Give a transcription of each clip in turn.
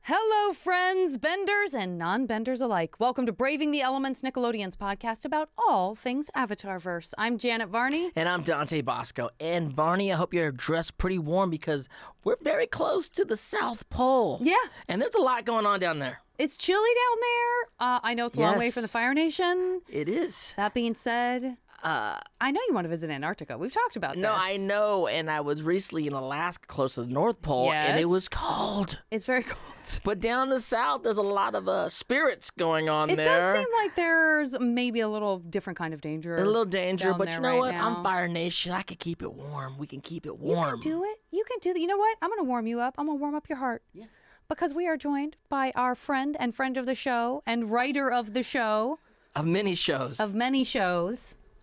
Hello, friends, benders and non-benders alike. Welcome to Braving the Elements, Nickelodeon's podcast about all things Avatarverse. I'm Janet Varney. And I'm Dante Basco. And Varney, I hope you're dressed pretty warm because we're very close to the South Pole. Yeah. And there's a lot going on down there. It's chilly down there. I know it's a long way from the Fire Nation. It is. That being said, I know you want to visit Antarctica. We've talked about this. No, I know. And I was recently in Alaska close to the North Pole, and it was cold. It's very cold. But down in the South, there's a lot of spirits going on there. It does seem like there's maybe a little different kind of danger. A little danger, but you know what? Now. I'm Fire Nation. I can keep it warm. We can keep it warm. You can do it. You can do that. You know what? I'm going to warm you up. I'm going to warm up your heart. Yes. Because we are joined by our friend and friend of the show and writer of the show. Of many shows.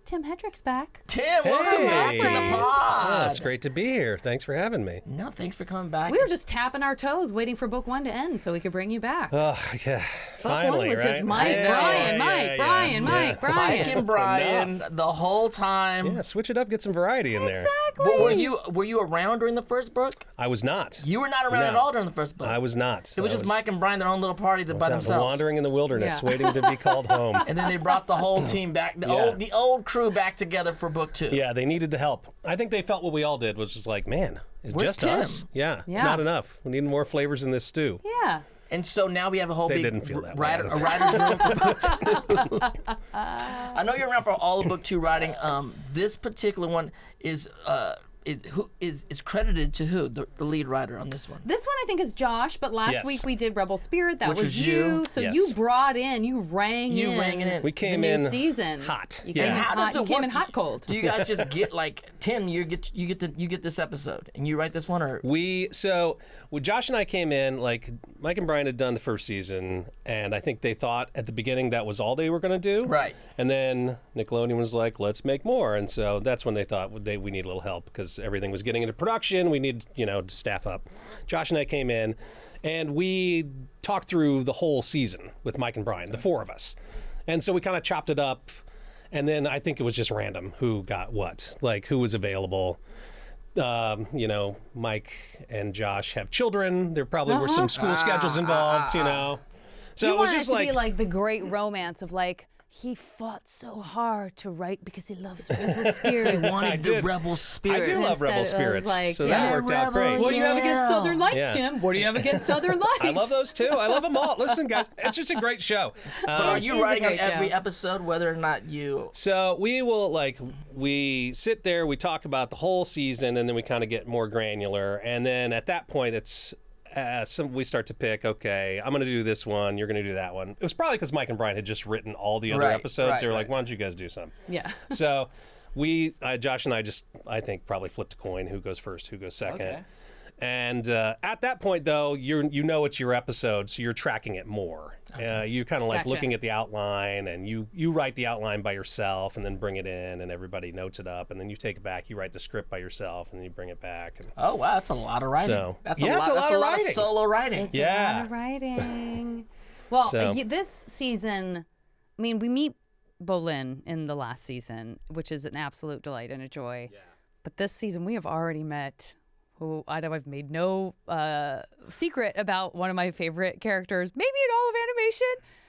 Tim Hedrick's back. Tim, welcome back to the pod. Oh, it's great to be here. Thanks for having me. No, thanks for coming back. We were just tapping our toes waiting for book one to end so we could bring you back. Oh, yeah. Book Finally, one was right? just Mike, Brian, Mike, Brian. Mike and Brian the whole time. Yeah, switch it up, get some variety in there. Exactly. But were you around during the first book? I was not. You were not around at all during the first book. I was not. It was just Mike and Brian, their own little party by themselves. Wandering in the wilderness, waiting to be called home. And then they brought the whole team back, the old crew back together for book two. Yeah, they needed the help. I think they felt what we all did was just like, man, it's Where's just Tim? us. Yeah, it's not enough. We need more flavors in this stew. Yeah. And so now we have a whole big didn't feel that writer's room for book two. I know you're around for all of book two writing. This particular one is credited to who? The lead writer on this one. This one I think is Josh, but last week we did Rebel Spirit. That Which was you. you. So Yes. you rang in. We came the new in season. hot. You Yeah. came in How does hot. it You came work? in hot cold. Do you guys just get like Tim? You get this episode and you write this one, or When Josh and I came in, like Mike and Brian had done the first season, and I think they thought at the beginning that was all they were going to do. Right. And then Nickelodeon was like, let's make more. And so that's when they thought we need a little help because everything was getting into production. We need, to staff up. Josh and I came in, and we talked through the whole season with Mike and Brian, the four of us. And so we kind of chopped it up, and then I think it was just random who got what, like who was available. Mike and Josh have children. There probably were some school schedules involved, So You it was want just it to be like the great romance of like, he fought so hard to write because he loves Rebel Spirit. he wanted the rebel spirit? I do love Instead, Rebel it was Spirits, like, so yeah. that worked out great. What do you have against Southern Lights, Yeah. Tim? What do you have against Southern Lights? I love those too. I love them all. Listen, guys, it's just a great show. But are It is you a writing on great every show. episode, whether or not you? So we sit there, we talk about the whole season, and then we kind of get more granular. And then at that point, it's we start to pick, okay, I'm going to do this one, you're going to do that one. It was probably because Mike and Brian had just written all the other episodes. They were like, why don't you guys do some? Yeah. So Josh and I think, probably flipped a coin, who goes first, who goes second. Okay. And at that point, though, it's your episode, so you're tracking it more. You're kind of like looking at the outline, and you write the outline by yourself, and then bring it in, and everybody notes it up, and then you take it back. You write the script by yourself, and then you bring it back. And Oh wow, that's a lot of writing. So- that's Yeah, it's a lot of of writing. solo writing. It's Yeah. a lot of writing. Well, So- this season, I mean, we meet Bolin in the last season, which is an absolute delight and a joy. Yeah. But this season, we have already met who I know I've made no secret about one of my favorite characters, maybe in all of animation.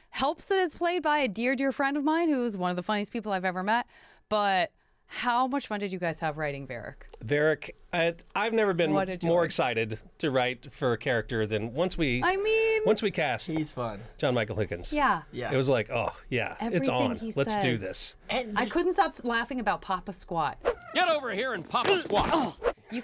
Helps that it's played by a dear, dear friend of mine who's one of the funniest people I've ever met. But how much fun did you guys have writing Varrick? Varrick, I've never been What a joy. more excited to write for a character than once we cast He's fun. John Michael Higgins. Yeah. It was like, oh, yeah, it's Everything on. he Let's do says. this. And I couldn't stop laughing about Papa Squat. Get over here and pop a squat.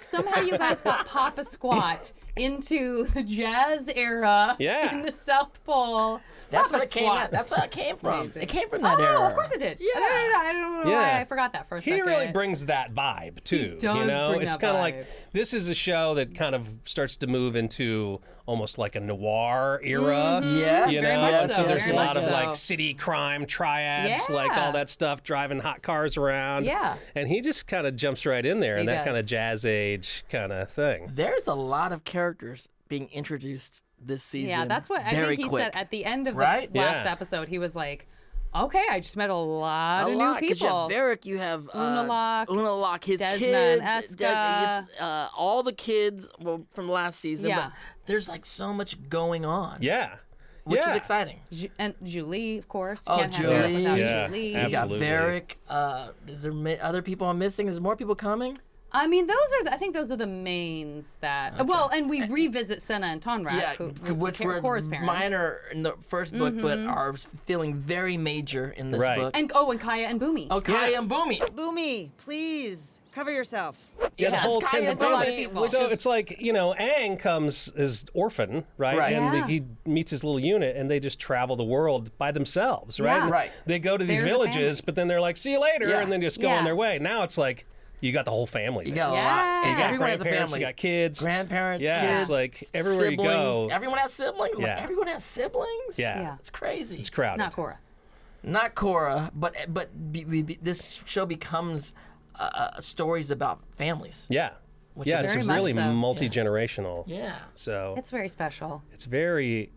Somehow you guys got Papa Squat into the jazz era Yeah. in the South Pole. that's Papa what it came Squat. at. That's where it came from. Amazing. It came from that era. Oh, of course it did. Yeah. I don't know why I forgot that for a He second. really brings that vibe too. does bring it's that kind of vibe. like this is a show that kind of starts to move into almost like a noir era. Yes. You Very know, much and so, so there's a very lot much of so. like city crime triads, like Yeah. all that stuff, driving hot cars around. Yeah. And he just kind of jumps right in there, He and that does. kind of jazz age kind of thing. There's a lot of characters being introduced this season. Yeah, that's what I very think he quick. said at the end of the Right? last Yeah. episode. He was like, okay, I just met a lot A of lot, new 'cause people. you have Varrick, you have Unalaq, his Desna kids, and Eska. all the kids from last season. Yeah. there's like so much going on. Yeah. Which is exciting. And Julie, of course. Oh, Can't have that Julie. without Yeah, Julie. absolutely. You got Varrick. Is there other people I'm missing? Is there more people coming? I mean, I think those are the mains that. Well, and we revisit Senna and Tonraq, Yeah, which were Korra's parents. minor in the first book, but are feeling very major in this book. And Kaya and Boomy. Oh, Kaya and Boomy. Boomy, please cover yourself. Yeah, the whole it's Kaya and Tenzin lot of Boomy, people. which So is it's like, Aang comes as orphan, right? Right. And Yeah. he meets his little unit, and they just travel the world by themselves, right? Yeah. Right. They go to these They're the villages, family. but then they're like, see you later, Yeah. and then just go Yeah. on their way. Now it's like, you got the whole family. you there. got a lot. Yeah. And You got everyone has a grandparents, family. you got kids. Grandparents, Yeah, kids. it's like everywhere siblings. you go. Everyone has siblings. Like, Yeah. everyone has siblings. Yeah. Yeah. It's crazy. It's crowded. Not Korra. Not Korra, but this show becomes stories about families. Yeah. Which Yeah, is it's very much really so. multi-generational. Yeah. So It's very special. it's very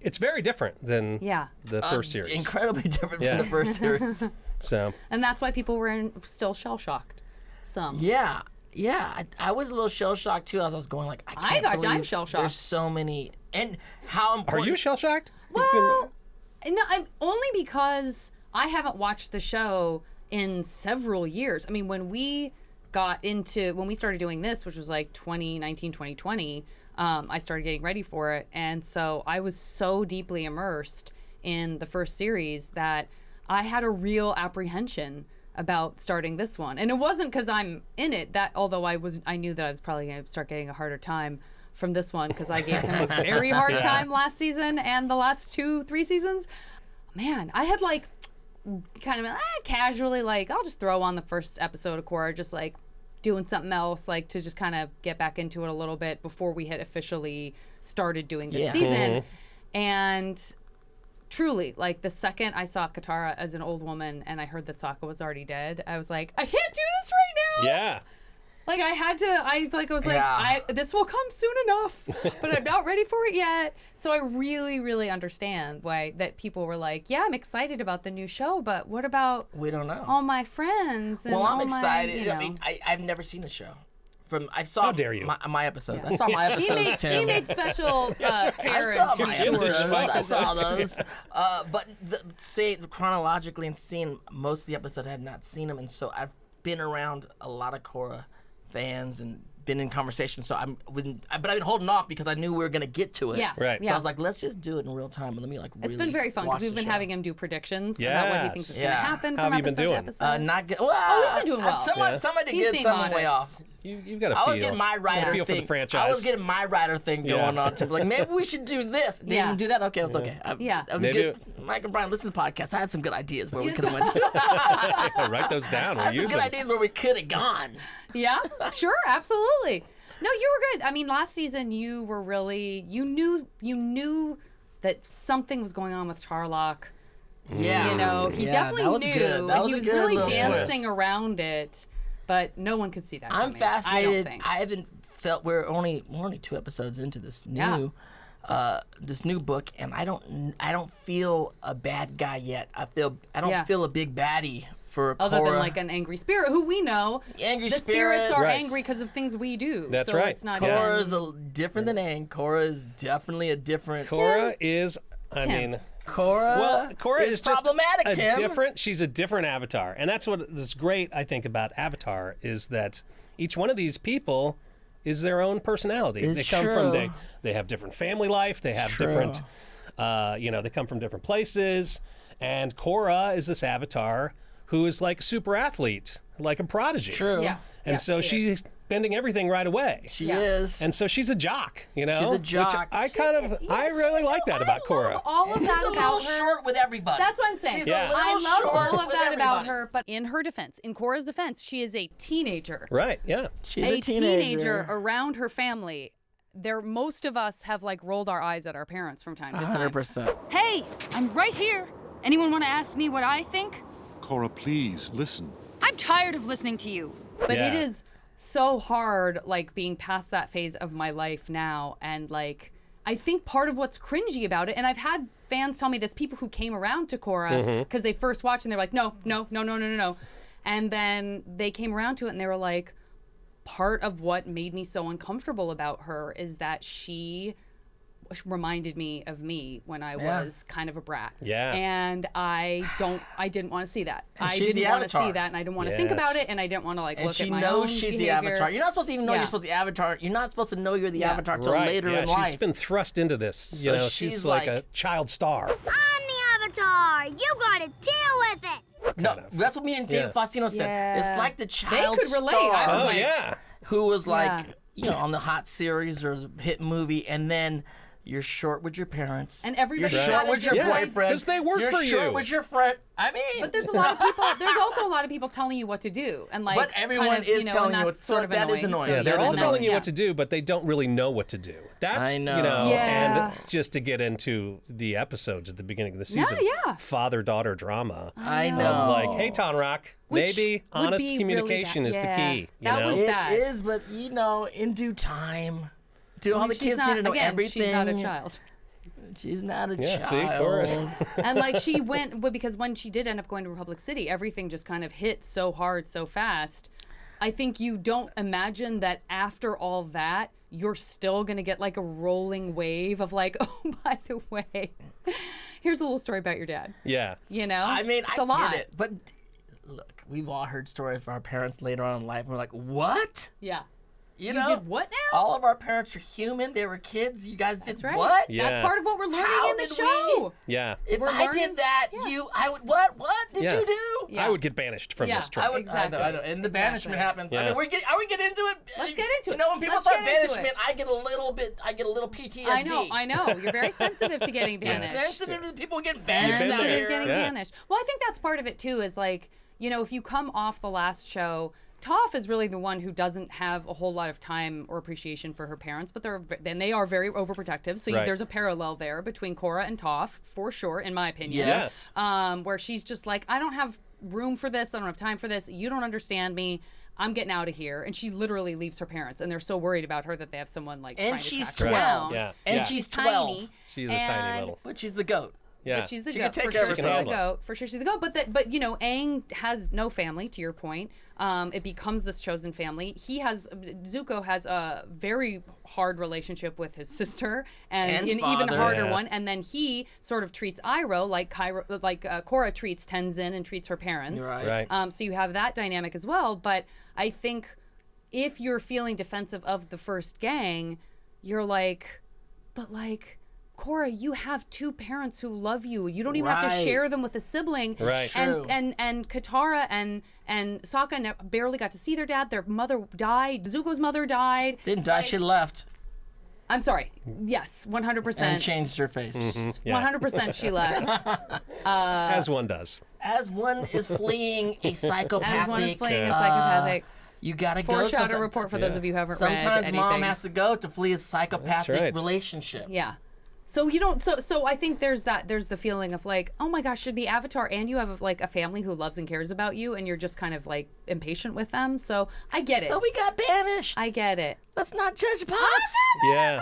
different than Yeah. the first series. Incredibly different Yeah. from the first series. So And that's why people were still shell-shocked. Some. Yeah. Yeah, I was a little shell shocked too. As I was going like, I'm I'm shell-shocked. There's so many, and how are important. you shell shocked? Well, no, only because I haven't watched the show in several years. I mean, when we started doing this, which was like 2019, 2020, I started getting ready for it. And so I was so deeply immersed in the first series that I had a real apprehension about starting this one. And it wasn't because I'm in it, that although I knew that I was probably going to start getting a harder time from this one because I gave him a very hard time last season and the last 2-3 seasons. Man, I had like kind of casually like, I'll just throw on the first episode of Korra, just like doing something else, like to just kind of get back into it a little bit before we had officially started doing this season. And truly, like the second I saw Katara as an old woman and I heard that Sokka was already dead, I was like, I can't do this right now. Yeah. Like I was like, Yeah. this will come soon enough, but I'm not ready for it yet. So I really, really understand why that people were like, yeah, I'm excited about the new show, but what about We don't know. all my friends? And Well, I'm all excited. My, you know. I mean, I've never seen the show. I saw How dare you. my episodes. I saw my episodes, Tim. he made special I care saw to my be sure. episodes. I saw those. But say chronologically and seeing most of the episodes, I had not seen them, and so I've been around a lot of Korra fans and been in conversation. So but I've been holding off because I knew we were gonna get to it. Yeah. Right. So Yeah. I was like, let's just do it in real time and let me like. It's been very fun because we've been having him do predictions about what he thinks is going to Yes. happen How from have you been episode to doing? episode. Not good. Well, he's been doing well. Somebody He's did being something way modest. off. You've got to I feel. was getting my writer feel for thing. the franchise. I was getting my writer thing going on to like maybe we should do this. Didn't Yeah. even do that. Okay, it was okay. Yeah. That was Maybe good. Mike and Brian, listen to the podcast. I had some good ideas where we Yes. could have went. Write those down. I We'll had some use good them. ideas where we could have gone. Yeah, sure, absolutely. No, you were good. I mean, last season you were really you knew that something was going on with Tonraq. Yeah, You know, he Yeah, definitely that was knew, good. That and was he a was good really little dancing twist. around it, but no one could see that. I'm coming. fascinated. I don't think. I haven't felt we're only 2 episodes into this Yeah. new book, and I don't feel a bad guy yet. I don't Yeah. feel a big baddie for Other than Korra. like an angry spirit, who we know, Angry the spirits spirits. are Right. angry because of things we do. That's so right. It's not Yeah. Korra's different than Aang. Korra is definitely a different. Korra is, I Tim. mean, Korra, Korra is just problematic, a Tim. different. She's a different avatar, and that's what is great. I think about Avatar is that each one of these people is their own personality. It's they come from true. they have different family life. They have True. different, they come from different places. And Korra is this avatar who is like a super athlete, like a prodigy. True. Yeah. And so she is. she's bending everything right away. She Yeah. is. And so she's a jock, you know? She's a Which jock. I really like that about Korra. all of She's that a about little her. short with everybody. That's what I'm saying. She's Yeah. a little I love short all of with that about everybody. her, but in her defense, in Korra's defense, she is a teenager. Right, yeah. She's A teenager around her family. Most of us have like rolled our eyes at our parents from time to time. 100%. Hey, I'm right here. Anyone want to ask me what I think? Korra, please, listen. I'm tired of listening to you. But Yeah. it is so hard, like being past that phase of my life now, and like I think part of what's cringy about it, and I've had fans tell me this, people who came around to Korra because they first watched and they're like, no, and then they came around to it and they were like, part of what made me so uncomfortable about her is that she reminded me of me when I was kind of a brat. Yeah. And I didn't want to see that. And I she's didn't the want to Avatar. see that, and I didn't want to think about it, and I didn't want to like And look she at my knows own she's the behavior. Avatar. You're not supposed to even know Yeah. you're supposed to be the Avatar. You're not supposed to know you're the Yeah. Avatar till Right, later yeah, in life. she's been thrust into this. You So know, she's she's like a like- child star. I'm the Avatar. You gotta deal with it. No, that's what me and David Faustino said. Yeah. It's like the child could relate. star I was Oh like- yeah. who was like, Yeah. on the hot series or hit movie, and then you're short with your parents. And everybody you're got short a with your different- boyfriend. 'Cause they work you're for short you. with your friend. I mean, But there's a lot of people. There's also a lot of people telling you what to do, and like. But everyone kind of, is and telling you that's what- so sort of that is annoying. annoying. Yeah, they're That is all telling annoying. you what to do, but they don't really know what to do. That's I know. Yeah. and just to get into the episodes at the beginning of the season, yeah. father-daughter drama. I Of know. like, hey, Tonraq, Which maybe would honest be really communication bad. is the Yeah. key. You That know? was It bad. is, but in due time, do all the She's kids not, need to know again, everything? She's not a child. She's not a Yeah, see, child. chorus. And like she went, well, because when she did end up going to Republic City, everything just kind of hit so hard, so fast. I think you don't imagine that after all that, you're still going to get like a rolling wave of like, oh, by the way, here's a little story about your dad. Yeah. You know? I mean, it's I a lot. get it, but look, we've all heard stories from our parents later on in life, and we're like, what? Yeah. You did what now? All of our parents are human. They were kids. You guys did That's right. what? Yeah. That's part of what we're learning How in the did show. Yeah. If We're I learning- did that, yeah. I would. What? What did Yeah. you do? Yeah. I would get banished from Yeah. this trip. I would. Exactly. I know. And the banishment happens. I Yeah. mean, are we getting into it? Let's get into it. You know, when people Let's start get into banishment, it. I get a little PTSD. I know. You're very sensitive to getting banished. Sensitive to people getting been banished out there. Sensitive here. getting Yeah. banished. Well, I think that's part of it too. Is like, if you come off the last show, Toph is really the one who doesn't have a whole lot of time or appreciation for her parents, but they are very overprotective. So Right. there's a parallel there between Korra and Toph, for sure, in my opinion. Yes. Where she's just like, I don't have room for this. I don't have time for this. You don't understand me. I'm getting out of here. And she literally leaves her parents, and they're so worried about her that they have someone like. And trying to she's track her 12. down. Yeah. And Yeah. she's 12. Tiny. She's a tiny and- little. But she's the goat. Yeah. But she's the She goat. can take For care of sure she's herself. the goat. For sure she's the goat. But Aang has no family, to your point. It becomes this chosen family. Zuko has a very hard relationship with his sister and an even father. harder Yeah. one. And then he sort of treats Iroh like Korra treats Tenzin and treats her parents. You're right. Right. So you have that dynamic as well. But I think if you're feeling defensive of the first gang, you're like, but like, Korra, you have two parents who love you. You don't even have to Right. share them with a sibling. Right. True. And Katara and Sokka barely got to see their dad. Their mother died. Zuko's mother died. Didn't die. She left I'm sorry. Yes, 100%. and changed her face. Yeah. 100% she left. As one does. As one is fleeing a psychopathic. As one is playing a uh, psychopathic. You gotta go. Foreshadow sometimes- report for those of you who haven't read Sometimes anything. mom has to go to flee a psychopathic right. relationship. Yeah. So you don't. So I think there's the feeling of like, oh my gosh, you're the Avatar, and you have like a family who loves and cares about you, and you're just kind of like impatient with them. So I get it. So we got banished. I get it. Let's not judge Pops. Yeah.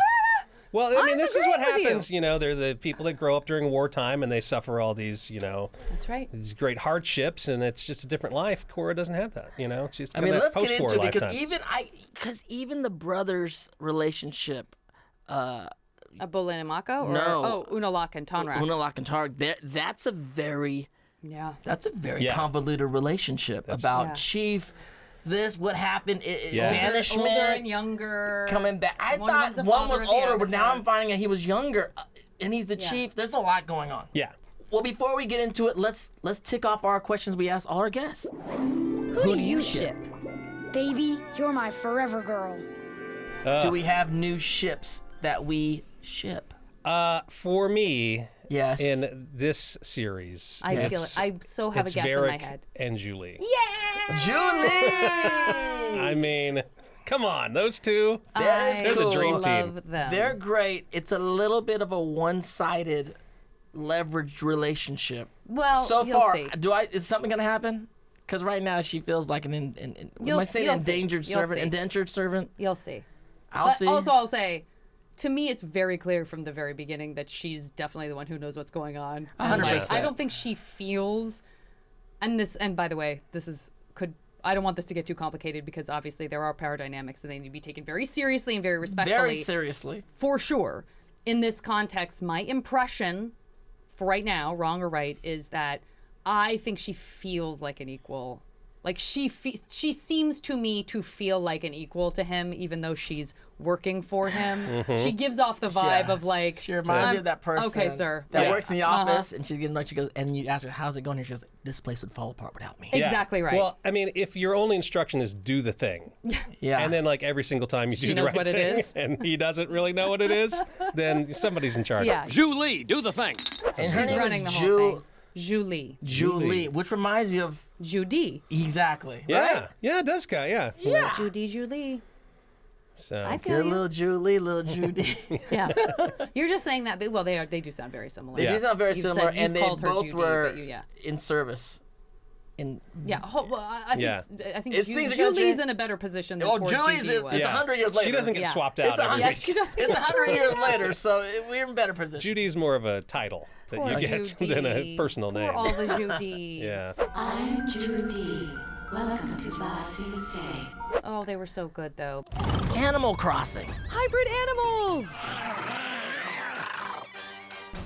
Well, I mean, this is what agreeing with you. happens. They're the people that grow up during wartime and they suffer all these, That's right. these great hardships, and it's just a different life. Korra doesn't have that. She's I got mean, that let's get post-war into it lifetime. because even the brothers' relationship, A Bolin and Mako? Or, No. Unalaq and Tonraq. Unalaq and Tonraq, that's a very Yeah. Yeah. convoluted relationship about Yeah. Chief. What happened? Yeah. Banishment. Older and younger. Coming back. I One thought was the one father was of the older, but now Avatar. I'm finding out he was younger, and he's the Yeah. chief. There's a lot going on. Yeah. Well, before we get into it, let's tick off our questions we asked all our guests. Who do you ship? Baby, you're my forever girl. Do we have new ships that we ship? For me, Yes. in this series, I feel it's- it. I so have a it's guess in my Varrick head. and Julie. Yeah. Julie. I mean, come on, those two. That is They're the cool. dream team. Love them. They're great. It's a little bit of a one-sided, leveraged relationship. Well, So you'll far, see. is something gonna happen? Because right now she feels like am I saying you'll see. endangered You'll servant? see. Indentured servant? You'll see. I'll But see. also, I'll say, to me, it's very clear from the very beginning that she's definitely the one who knows what's going on. And, like, 100%. I don't think she feels, and by the way, I don't want this to get too complicated because obviously there are power dynamics and they need to be taken very seriously and very respectfully. Very seriously. For sure. in this context, my impression for right now, wrong or right, is that I think she feels like an equal. Like she seems to me to feel like an equal to him, even though she's working for him. She gives off the vibe of like, she reminds me of that person. Okay, sir. That works in the office, and she's getting like, she goes, and you ask her, "How's it going here?" She goes, "This place would fall apart without me." Exactly right. Well, I mean, if your only instruction is do the thing, and then like every single time you do the right what thing, it is. and he doesn't really know what it is, then somebody's in charge. Yeah. Julie, do the thing. And her She's name running is the whole thing. Julie. Julie, which reminds you of Judy. exactly. Yeah, Right? yeah, it does, Guy. Yeah. Julie. So I feel You're you. little Julie, little Judy. Yeah. You're just saying that, but well, they do sound very similar. They Yeah. do sound very You've similar, said you've and they called her both Judy, were but yeah. in service. In Yeah, well, I think Yeah. I think It's things are gonna Julie's change. in a better position than Oh, poor Julie's Judy it's was. 100 years later. She doesn't get Yeah. swapped out It's a every hundred. week. She doesn't. It's 100 years later, so we're in better position. Judy's more of a title that Poor you get Judy. than a personal Poor name. all the Judys. Yeah. I'm Judy. Welcome to Ba Sing Se. Oh, they were so good though. Animal Crossing. Hybrid animals.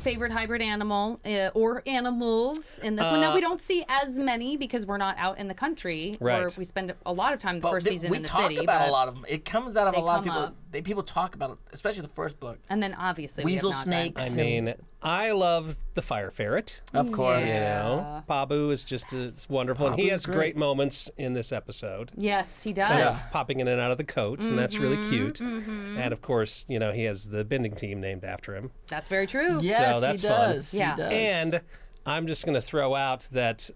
Favorite hybrid animal or animals in this one? Now we don't see as many because we're not out in the country. Right. Or we spend a lot of time the But first season we in the talk city. about but, a lot of them. It comes out of a they lot of come people. up. People talk about it, especially the first book. And then obviously Weasel we have not snakes. done. I mean, I love the fire ferret. Of course. You know, Pabu is just it's wonderful, and he Pabu's has great. great moments in this episode. Yes, he does. Kind of popping in and out of the coat, and that's really cute. And of course, you know, he has the bending team named after him. That's very true. Yes, So that's he fun. does. Yeah. He does. And I'm just going to throw out that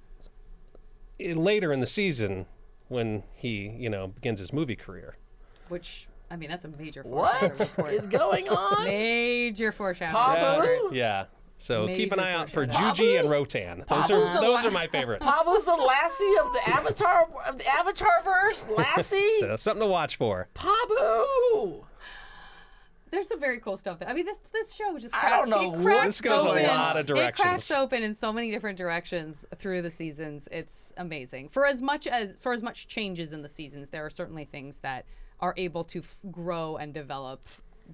later in the season, when he, you know, begins his movie career. Which, I mean, that's a major what is going on? Major foreshadowing. Pabu? Yeah. So keep an Major eye out for foreshadowing. Juji and Rotan. Those are my favorites. Pabu's the Lassie of the Avatar verse. Lassie. So something to watch for. Pabu. There's some very cool stuff. I mean, this show just I don't know. It cracks This goes a open. lot of It cracks directions. open in so many different directions through the seasons. It's amazing. For as much changes in the seasons, there are certainly things that are able to grow and develop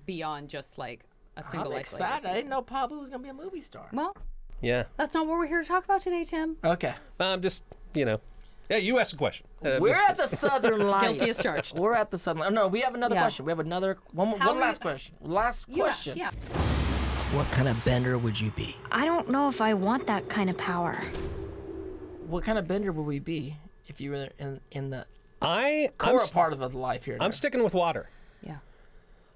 beyond just like a single I'm isolated excited. I season. didn't know Pabu was gonna be a movie star. Well, Yeah. that's not what we're here to talk about today, Tim. Okay. I'm just, you know. Yeah, you asked a question. We're at the Southern Lights. Guilty as charged. We're at the Southern. Oh, no, we have another Yeah. question. We have another one How last are you- question. Last You asked, question. yeah. What kind of bender would you be? I don't know if I want that kind of power. What kind of bender would we be if you were in the I'm Korra part of the life here? I'm sticking with water. Yeah.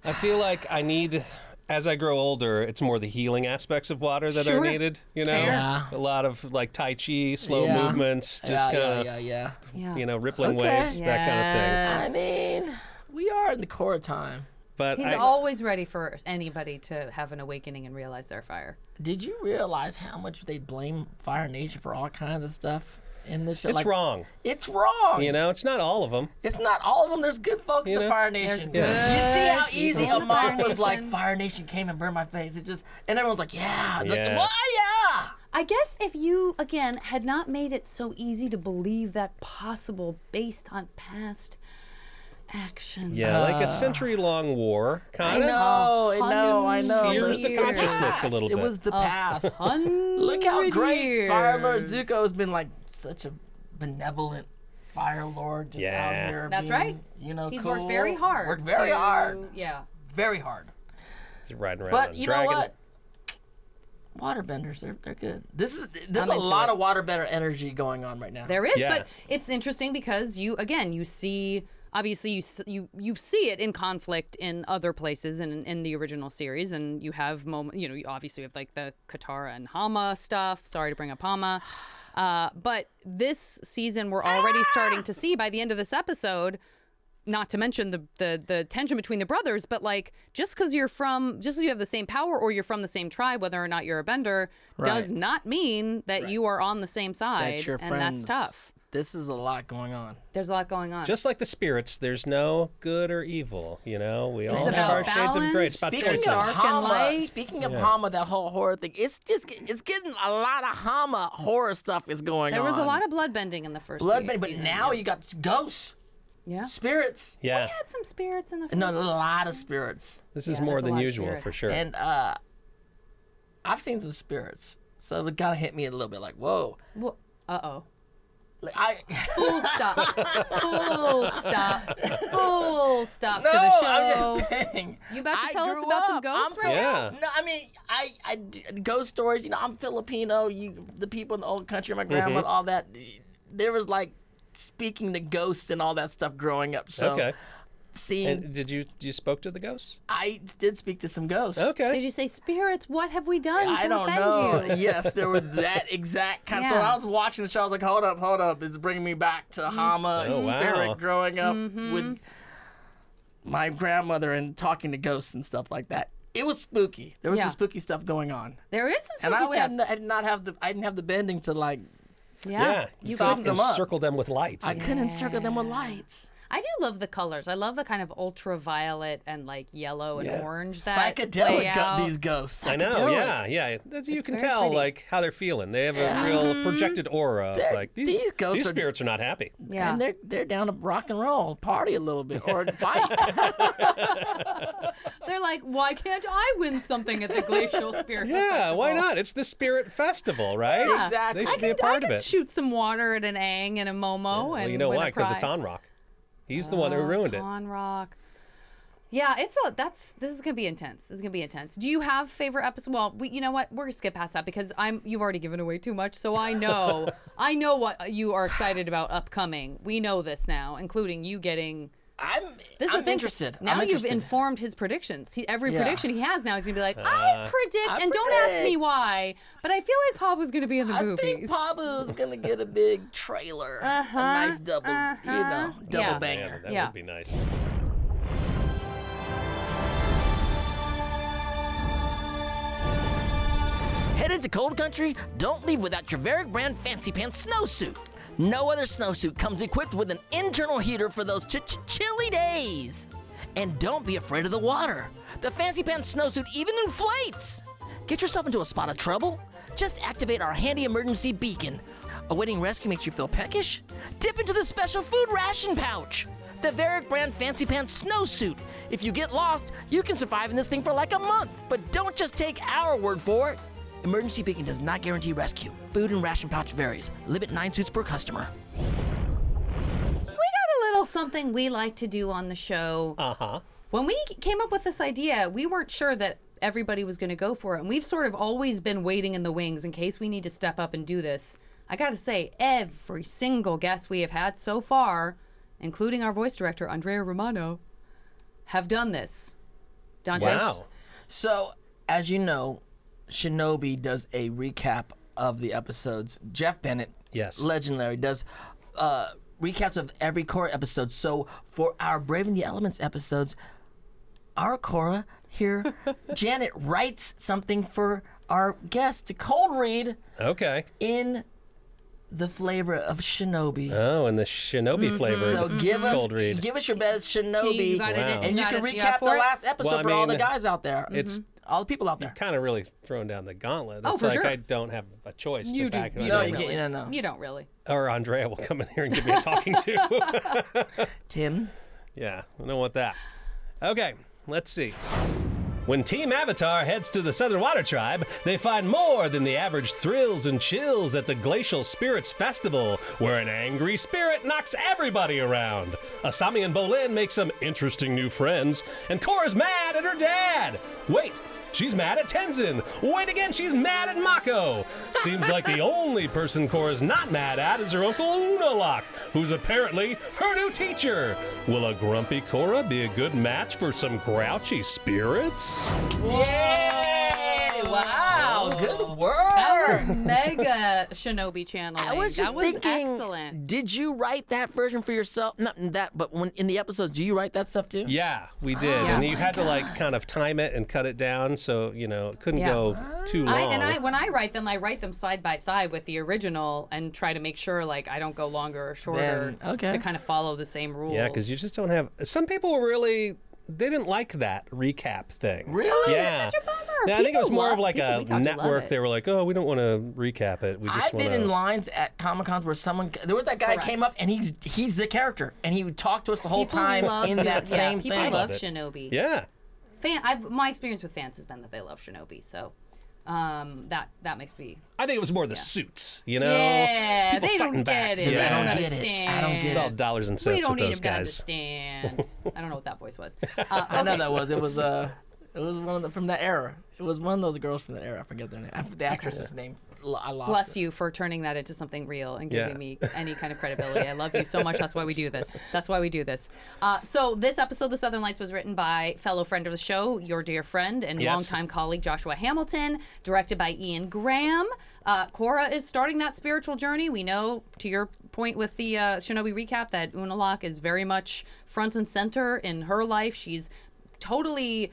I feel like I need, as I grow older, it's more the healing aspects of water that Sure. are needed. You know, Yeah. a lot of like Tai Chi, slow Yeah. movements, just kind of, yeah. Yeah. you know, rippling Okay. waves, that kind of thing. I mean, we are in the Korra time. But He's I, always ready for anybody to have an awakening and realize their fire. Did you realize how much they blame Fire Nation for all kinds of stuff in this show? it's wrong. It's wrong. You know, it's not all of them. It's not all of them. There's good folks in You the know? Fire Nation. There's You see how good easy people in the Fire Amon was like, Nation. Fire Nation came and burned my face. It just, and everyone's like, yeah. Yeah. Why, yeah. I guess if you, again, had not made it so easy to believe that possible based on past actions. Yeah, like a century-long war, I kind of. know. Sears It was the consciousness a little It bit. was the past. Look 100 how great years. Fire Lord Zuko has been, like such a benevolent Fire Lord, just out Yeah. here. That's being, right. You know, He's cool. worked very hard. Worked very hard. Yeah. Very hard. Just riding around But on a you dragon. know what? Waterbenders, they're good. There's I'm a into lot it. of waterbender energy going on right now. There is, Yeah. but it's interesting because you see, obviously you see it in conflict in other places in the original series, and you have you obviously have like the Katara and Hama stuff. Sorry to bring up Hama, but this season we're already starting to see by the end of this episode. Not to mention the tension between the brothers, but like just because you have the same power or you're from the same tribe, whether or not you're a bender, does not mean that you are on the same side, That's your and friends. that's tough. This is a lot going on. There's a lot going on. Just like the spirits, there's no good or evil. You know, we all It's have about our shades of gray. It's about balance. Speaking choices. of Dark and Hama, light. speaking of Hama, that whole horror thing, it's getting a lot of Hama horror stuff is going There on. was a lot of bloodbending in the first bloodbending, but season. now you got ghosts. Yeah. Spirits. Yeah. We had some spirits in the first. No, a lot of spirits. This is Yeah, more that's a than lot of usual spirits. for sure. And I've seen some spirits. So it kind of hit me a little bit like, whoa. Well, uh-oh. Like, Full stop. Full stop. Full stop no, to the show. I'm just saying. You about to I tell us grew about some up. ghosts I'm right Yeah. No, I mean, ghost stories. You know, I'm Filipino. The people in the old country, my grandmother, all that. There was like speaking to ghosts and all that stuff growing up. So Okay. seeing, And did you spoke to the ghosts? I did speak to some ghosts. Okay. Did you say spirits? What have we done to I don't offend know. you? Yes, there was that exact kind. So when Yeah. I was watching the show, I was like, hold up. It's bringing me back to Hama Oh, and wow. Spirit growing up with my grandmother and talking to ghosts and stuff like that. It was spooky. There was Yeah. some spooky stuff going on. There is some And spooky stuff. I didn't have the bending to like. Yeah. You Soften couldn't. them up. Circle them with lights. I couldn't circle them with lights. I do love the colors. I love the kind of ultraviolet and like yellow and Yeah. orange that play Psychedelic out. these ghosts. I know, Psychedelic. yeah. You can very tell pretty. like how they're feeling. They have a real projected aura. They're- Like these ghosts these are- spirits are not happy. Yeah. And they're down to rock and roll, party a little bit, or fight. They're like, why can't I win something at the Glacial Spirit Yeah, Festival? why not? It's the spirit festival, right? Yeah. Exactly. They should be a part I of can it. shoot some water at an Aang and a Momo Well, and you know win why? a Because of prize. Tonraq. He's the one who ruined it. Tonraq. Yeah, this is gonna be intense. This is gonna be intense. Do you have favorite episode? Well, you know what? We're gonna skip past that because you've already given away too much. So I know what you are excited about upcoming. We know this now, including you getting. I'm interested. Now I'm you've interested. informed his predictions. Every Yeah. prediction he has now, he's gonna be like, I predict, and don't ask me why, but I feel like Pabu's gonna be in the I movies. think Pabu's gonna get a big trailer, a nice double, double Yeah. banger. That Yeah. would be nice. Headed to cold country? Don't leave without your Varrick-Brand Fancypants snowsuit. No other snowsuit comes equipped with an internal heater for those chilly days. And don't be afraid of the water. The Fancypants snowsuit even inflates. Get yourself into a spot of trouble? Just activate our handy emergency beacon. Awaiting rescue makes you feel peckish? Dip into the special food ration pouch. The Varrick-Brand Fancypants snowsuit. If you get lost, you can survive in this thing for like a month. But don't just take our word for it. Emergency beacon does not guarantee rescue. Food and ration pouch varies. Limit 9 suits per customer. We got a little something we like to do on the show. Uh-huh. When we came up with this idea, we weren't sure that everybody was going to go for it. And we've sort of always been waiting in the wings in case we need to step up and do this. I got to say, every single guest we have had so far, including our voice director, Andrea Romano, have done this. Dante? Wow. So, as you know, Shinobi does a recap of the episodes. Jeff Bennett, Yes. legendary, does recaps of every Korra episode. So for our Braving the Elements episodes, our Korra here, Janet writes something for our guest to cold read Okay. in the flavor of Shinobi. Oh, and the Shinobi flavor. So give cold read. us your best Shinobi, You got it, Wow. and you got can it, you got recap the for it? last episode Well, I for all the mean, guys out there. It's All the people out there. kind of really throwing down the gauntlet. Oh, It's for like sure. I don't have a choice You to do. back it You up. No, don't you really. get no. You don't really. Or Andrea will come in here and give me a talking to. Tim. Yeah, I don't want that. Okay, let's see. When Team Avatar heads to the Southern Water Tribe, they find more than the average thrills and chills at the Glacial Spirits Festival, where an angry spirit knocks everybody around. Asami and Bolin make some interesting new friends, and Korra's mad at her dad. Wait, she's mad at Tenzin. Wait again, she's mad at Mako. Seems like the only person Korra's not mad at is her uncle Unalaq, who's apparently her new teacher. Will a grumpy Korra be a good match for some grouchy spirits? Yay! Wow, good work. That was mega Shinobi channeling. I was just that was thinking, excellent. did you write that version for yourself? Not that, but when in the episodes, do you write that stuff too? Yeah, we did. And you had to like kind of time it and cut it down so, you know, it couldn't Yeah. go too long. When I write them side by side with the original and try to make sure like I don't go longer or shorter Then, okay. to kind of follow the same rules. Yeah, because you just don't have. Some people really they didn't like that recap thing. Really? Yeah. That's such a bummer. Yeah, I think it was more of like we a talked to love network. it. They were like, oh, we don't want to recap it. We just I've want been to. in lines at Comic-Cons where there was that guy Correct. came up and he's the character and he would talk to us the whole time in that same people thing. love Love it. Shinobi. Yeah. My experience with fans has been that they love Shinobi, so that makes me. I think it was more the suits, you know? Yeah, People they fighting don't back. get it. Yeah. They don't I don't get it. understand. I don't get It's all dollars and cents We don't with need those him to guys. understand. I don't know what that voice was. I know that was. It was one of from that era. It was one of those girls from that era. I forget their name. The actress's name. I lost Bless it. you for turning that into something real and Yeah. giving me any kind of credibility. I love you so much. That's why we do this. So this episode, The Southern Lights, was written by fellow friend of the show, your dear friend and Yes. longtime colleague Joshua Hamilton, directed by Ian Graham. Korra is starting that spiritual journey. We know, to your point with the Shinobi recap, that Unalaq is very much front and center in her life. She's totally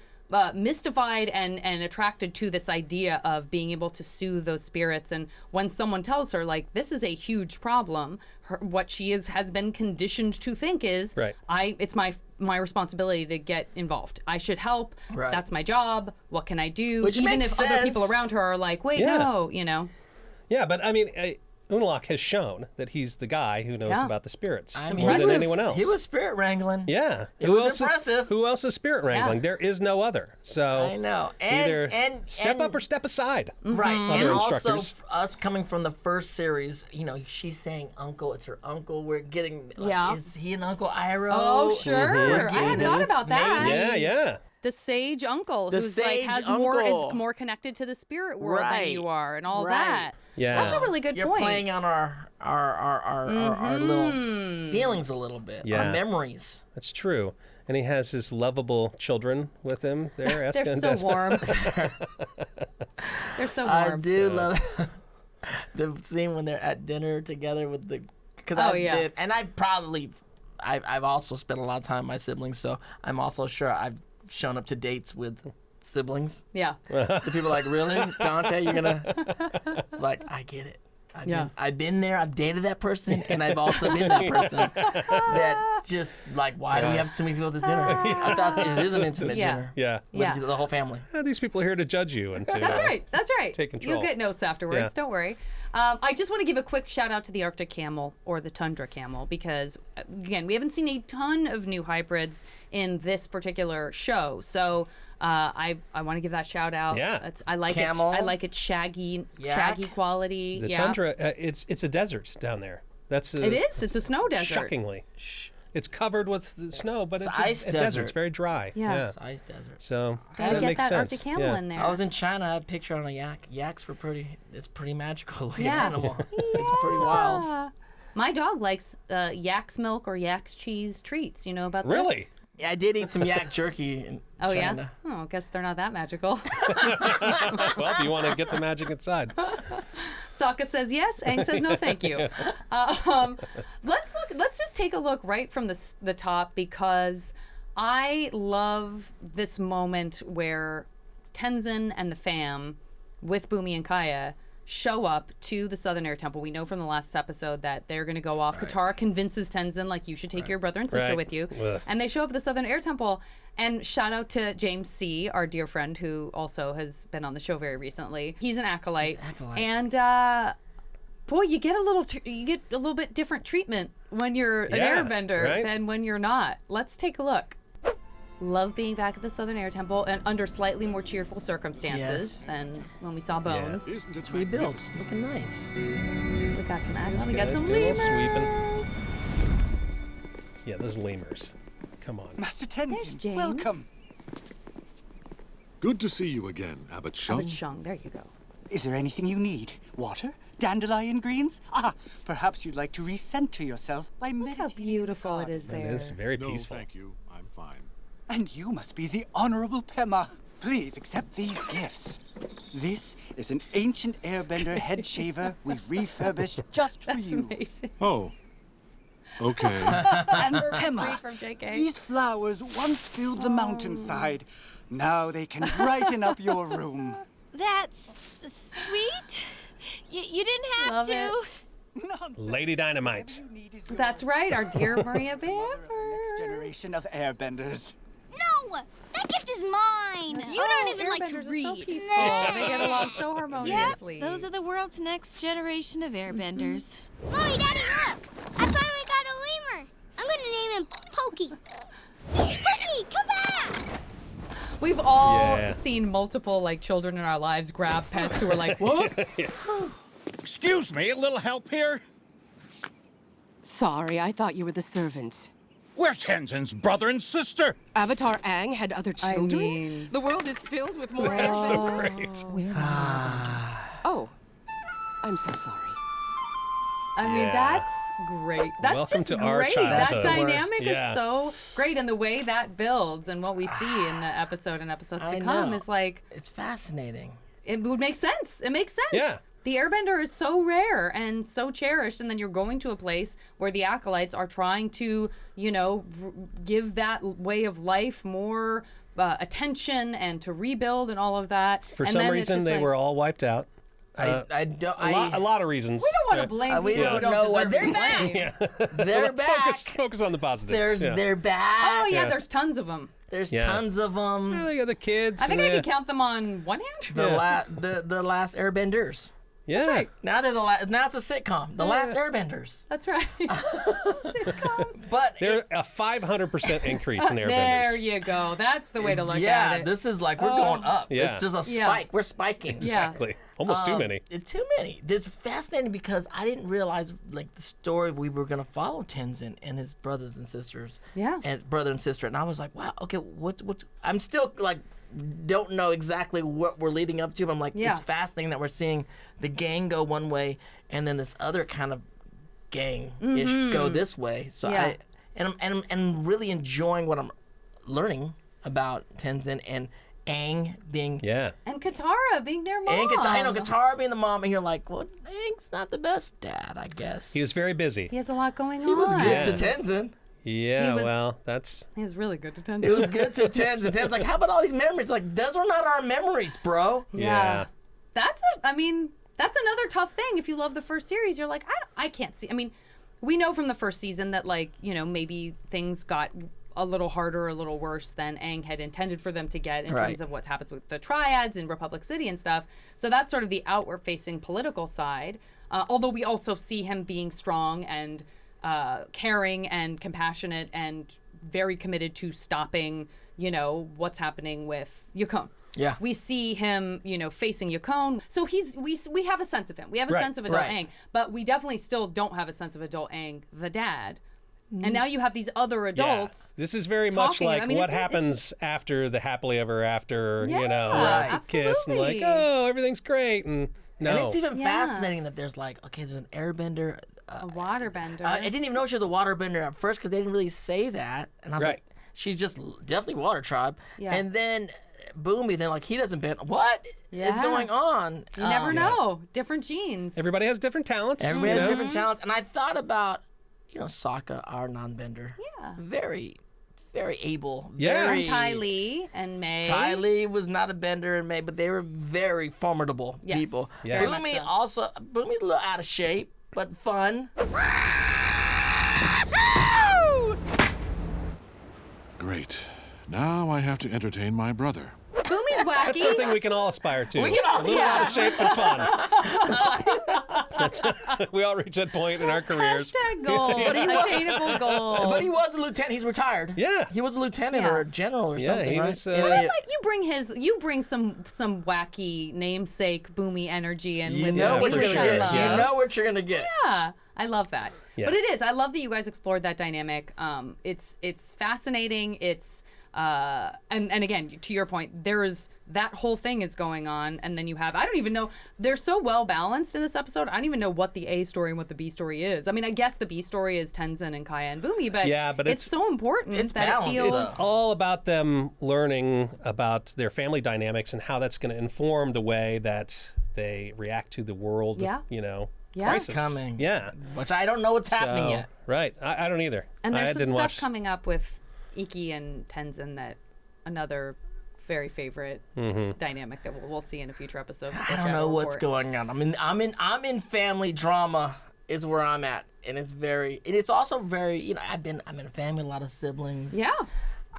mystified and attracted to this idea of being able to soothe those spirits. And when someone tells her, like, this is a huge problem, what she has been conditioned to think is, Right. it's my responsibility to get involved. I should help. Right. That's my job. What can I do? Which Even makes if other people sense. around her are like, wait, Yeah. no, you know. Yeah, but I mean, Unalaq has shown that he's the guy who knows Yeah. about the spirits I mean, more he than was- anyone else. He was spirit wrangling. Yeah. It was impressive. Who else is spirit wrangling? There is no other. So I know. either step up or step aside. Right, Other and also instructors. us coming from the first series, she's saying uncle, it's her uncle. We're getting, Yeah. is he an Uncle IRL? Oh, sure. I hadn't thought about that. Maybe. Yeah, yeah. The sage uncle, The who's sage like uncle. is more connected to the spirit world than Right. you are, and all Right. that. Yeah. That's a really good You're point. playing on our little feelings a little bit, Yeah. our memories. That's true. And he has his lovable children with him there. They're Eska and so Deska. warm. They're so warm. I do love the scene when they're at dinner together with because I've also spent a lot of time with my siblings, so I'm also sure I've shown up to dates with siblings. Yeah. The people are like, really, Dante, you're gonna? Like, I get it. I've been there. I've dated that person, and I've also been that person that just like, why do we have so many people at this dinner? I thought it is an intimate Yeah. dinner. Yeah. With Yeah. the whole family. These people are here to judge you and to. That's right. That's right. Take control. You'll get notes afterwards. Yeah. Don't worry. I just want to give a quick shout out to the Arctic camel or the tundra camel because, again, we haven't seen a ton of new hybrids in this particular show. So I want to give that shout out. Yeah. I like Camel. I like its shaggy Yak. quality. The yeah. tundra, it's a desert down there. That's It is. It's a snow desert. shockingly. It's covered with the snow, but it's ice a desert. desert. It's very dry. Yeah. It's ice desert. So Gotta that get makes that sense. Arctic camel yeah. in there. I was in China. I had a picture on a yak. Yaks were it's pretty magical looking Yeah. animal. It's pretty wild. Ah. My dog likes yak's milk or yak's cheese treats. You know about Really? this? Yeah, I did eat some yak jerky in Oh, China. yeah? Oh, I guess they're not that magical. Well, if you want to get the magic inside. Sokka says yes. Aang says no, thank you. Let's just take a look right from the top because I love this moment where Tenzin and the fam with Bumi and Kaya show up to the Southern Air Temple. We know from the last episode that they're going to go off. Katara convinces Tenzin, like, you should take your brother and sister Right. with you. Ugh. And they show up at the Southern Air Temple. And shout out to James C., our dear friend, who also has been on the show very recently. He's an acolyte. And boy, you get a little bit different treatment when you're an Yeah, airbender right? than when you're not. Let's take a look. Love being back at the Southern Air Temple and under slightly more cheerful circumstances Yes. than when we saw Bones. Isn't it It's rebuilt. magnificent? Looking nice. We got some action. We got Guys, some do a little lemurs. sweeping. Yeah, those lemurs. Come on. Master There's Tenzin, James. welcome. Good to see you again, Abbot Shung. Abbot Shung, there you go. Is there anything you need? Water? Dandelion greens? Perhaps you'd like to recenter yourself by meditating. How beautiful it is It there. is very No, peaceful. thank you. I'm fine. And you must be the Honorable Pema. Please accept these gifts. This is an ancient airbender head shaver we've refurbished just for That's you. amazing. Oh. Okay. And Free Pema, from JK. these flowers once filled the mountainside. Now they can brighten up your room. That's sweet. You didn't have Love to. it. Nonsense. Lady Dynamite. You need is yours. That's right, our dear Maria Mother of the next Bamford. generation of airbenders. No is mine. You don't even like to Airbenders are read. so peaceful. They get along so harmoniously. Those are the world's next generation of airbenders. Mommy, Daddy, look! I finally got a lemur. I'm gonna name him Pokey. Pokey, come back! We've all seen multiple like children in our lives grab pets who are like, what? Excuse me, a little help here? Sorry, I thought you were the servants. We're Tenzin's brother and sister. Avatar Aang had other children? mean- The world is filled with more That's so airbenders. great. Oh, I'm so sorry. I mean, that's great. That's Welcome just to our great. That childhood. dynamic Yeah. is so great. And the way that builds and what we see in the episode and episodes to I come know. is like, It's fascinating. it would make sense. It makes sense. Yeah. The Airbender is so rare and so cherished, and then you're going to a place where the acolytes are trying to, you know, give that way of life more attention and to rebuild and all of that. For and some then it's reason, just they like, were all wiped out. A lot of reasons. We don't want to blame we people who don't don't know what deserve to be they're blamed. They're Let's back. focus on the positives. They're back. Oh yeah, Yeah. there's tons of them. There's Yeah. tons of them. Yeah, they got the kids. I think and I can count them on one hand. The last Airbenders. Yeah. That's right. Now they're the last. Now it's a sitcom. The last Airbenders. That's right. Sitcom. But They're a 500% increase in airbenders. There you go. That's the way to look at it. this is like we're going up. Yeah. It's just a Yeah. spike. We're spiking. Exactly. Almost too many. It's too many. It's fascinating because I didn't realize like the story we were gonna follow Tenzin and his brothers and sisters. Yeah. And his brother and sister, and I was like, wow, okay, what? I'm still like, don't know exactly what we're leading up to. But I'm like, Yeah. it's fascinating that we're seeing the gang go one way and then this other kind of gang-ish go this way. So Yeah. I'm really enjoying what I'm learning about Tenzin and Aang being And Katara being their mom. and Katara being the mom, and you're like, well, Aang's not the best dad, I guess. He was very busy. He has a lot going on. He was good to Tenzin. Yeah, He was- well, that's... He was really good to Tenzin. It was good to Tenzin. Tenzin's like, how about all these memories? Like, those are not our memories, bro. Yeah. That's another tough thing. If you love the first series, you're like, I can't see. I mean, we know from the first season that, like, you know, maybe things got a little harder, a little worse than Aang had intended for them to get in terms of what happens with the triads in Republic City and stuff. So that's sort of the outward-facing political side. Although we also see him being strong and caring and compassionate and very committed to stopping, you know, what's happening with Yukon. Yeah. We see him, you know, facing Yukon. So we have a sense of him. We have a sense of adult Aang, but we definitely still don't have a sense of adult Aang, the dad. And now you have these other adults. This is very much talking. like I mean, what it's- happens after the happily ever after, you know, Yeah, the kiss and like, absolutely. oh, everything's great. And no. And it's even Yeah. fascinating that there's like, okay, there's an airbender. A waterbender. I didn't even know she was a waterbender at first because they didn't really say that. And I was like, she's just definitely water tribe. Yeah. And then Boomy, then like, he doesn't bend. What is Yeah. going on? You never know. Different genes. Everybody has different talents. Everybody you has know? different talents. And I thought about, you know, Sokka, our non-bender. Yeah. Very, very able. Yeah. Very, And Ty Lee and May. Ty Lee was not a bender and May, but they were very formidable Yes, people. Yeah. very much Boomy so. also, Boomy's a little out of shape, but fun. Great. Now I have to entertain my brother. Boomy's wacky. That's something we can all aspire to. We can all- a little out of shape but fun. We all reach that point in our careers. Hashtag goals. Attainable goals. But he was a lieutenant. He's retired. Yeah. He was a lieutenant Yeah. or a general or Yeah, something, he right? was, In uh, the- Like you bring some wacky namesake Boomy energy and you with know it, what you're which gonna I get. love. You know what you're gonna get. Yeah, I love that. Yeah. But it is. I love that you guys explored that dynamic. It's fascinating. It's and again, to your point, there is that whole thing is going on, and then you have I don't even know. They're so well balanced in this episode. I don't even know what the A story and what the B story is. I mean, I guess the B story is Tenzin and Kaya and Boomy, but Yeah, but it's so important it's that balanced, it feels. It's all about them learning about their family dynamics and how that's going to inform the way that they react to the world, Yeah. you know, Yeah. crisis. Coming. Yeah. Which I don't know what's happening So, yet. Right. I don't either. And I there's some didn't stuff watch. coming up with Iki and Tenzin that another very favorite dynamic that we'll see in a future episode. of the I don't Shadow know what's Report. going on. I'm in family drama is where I'm at, and it's also very, you know, I'm in a family, a lot of siblings. Yeah.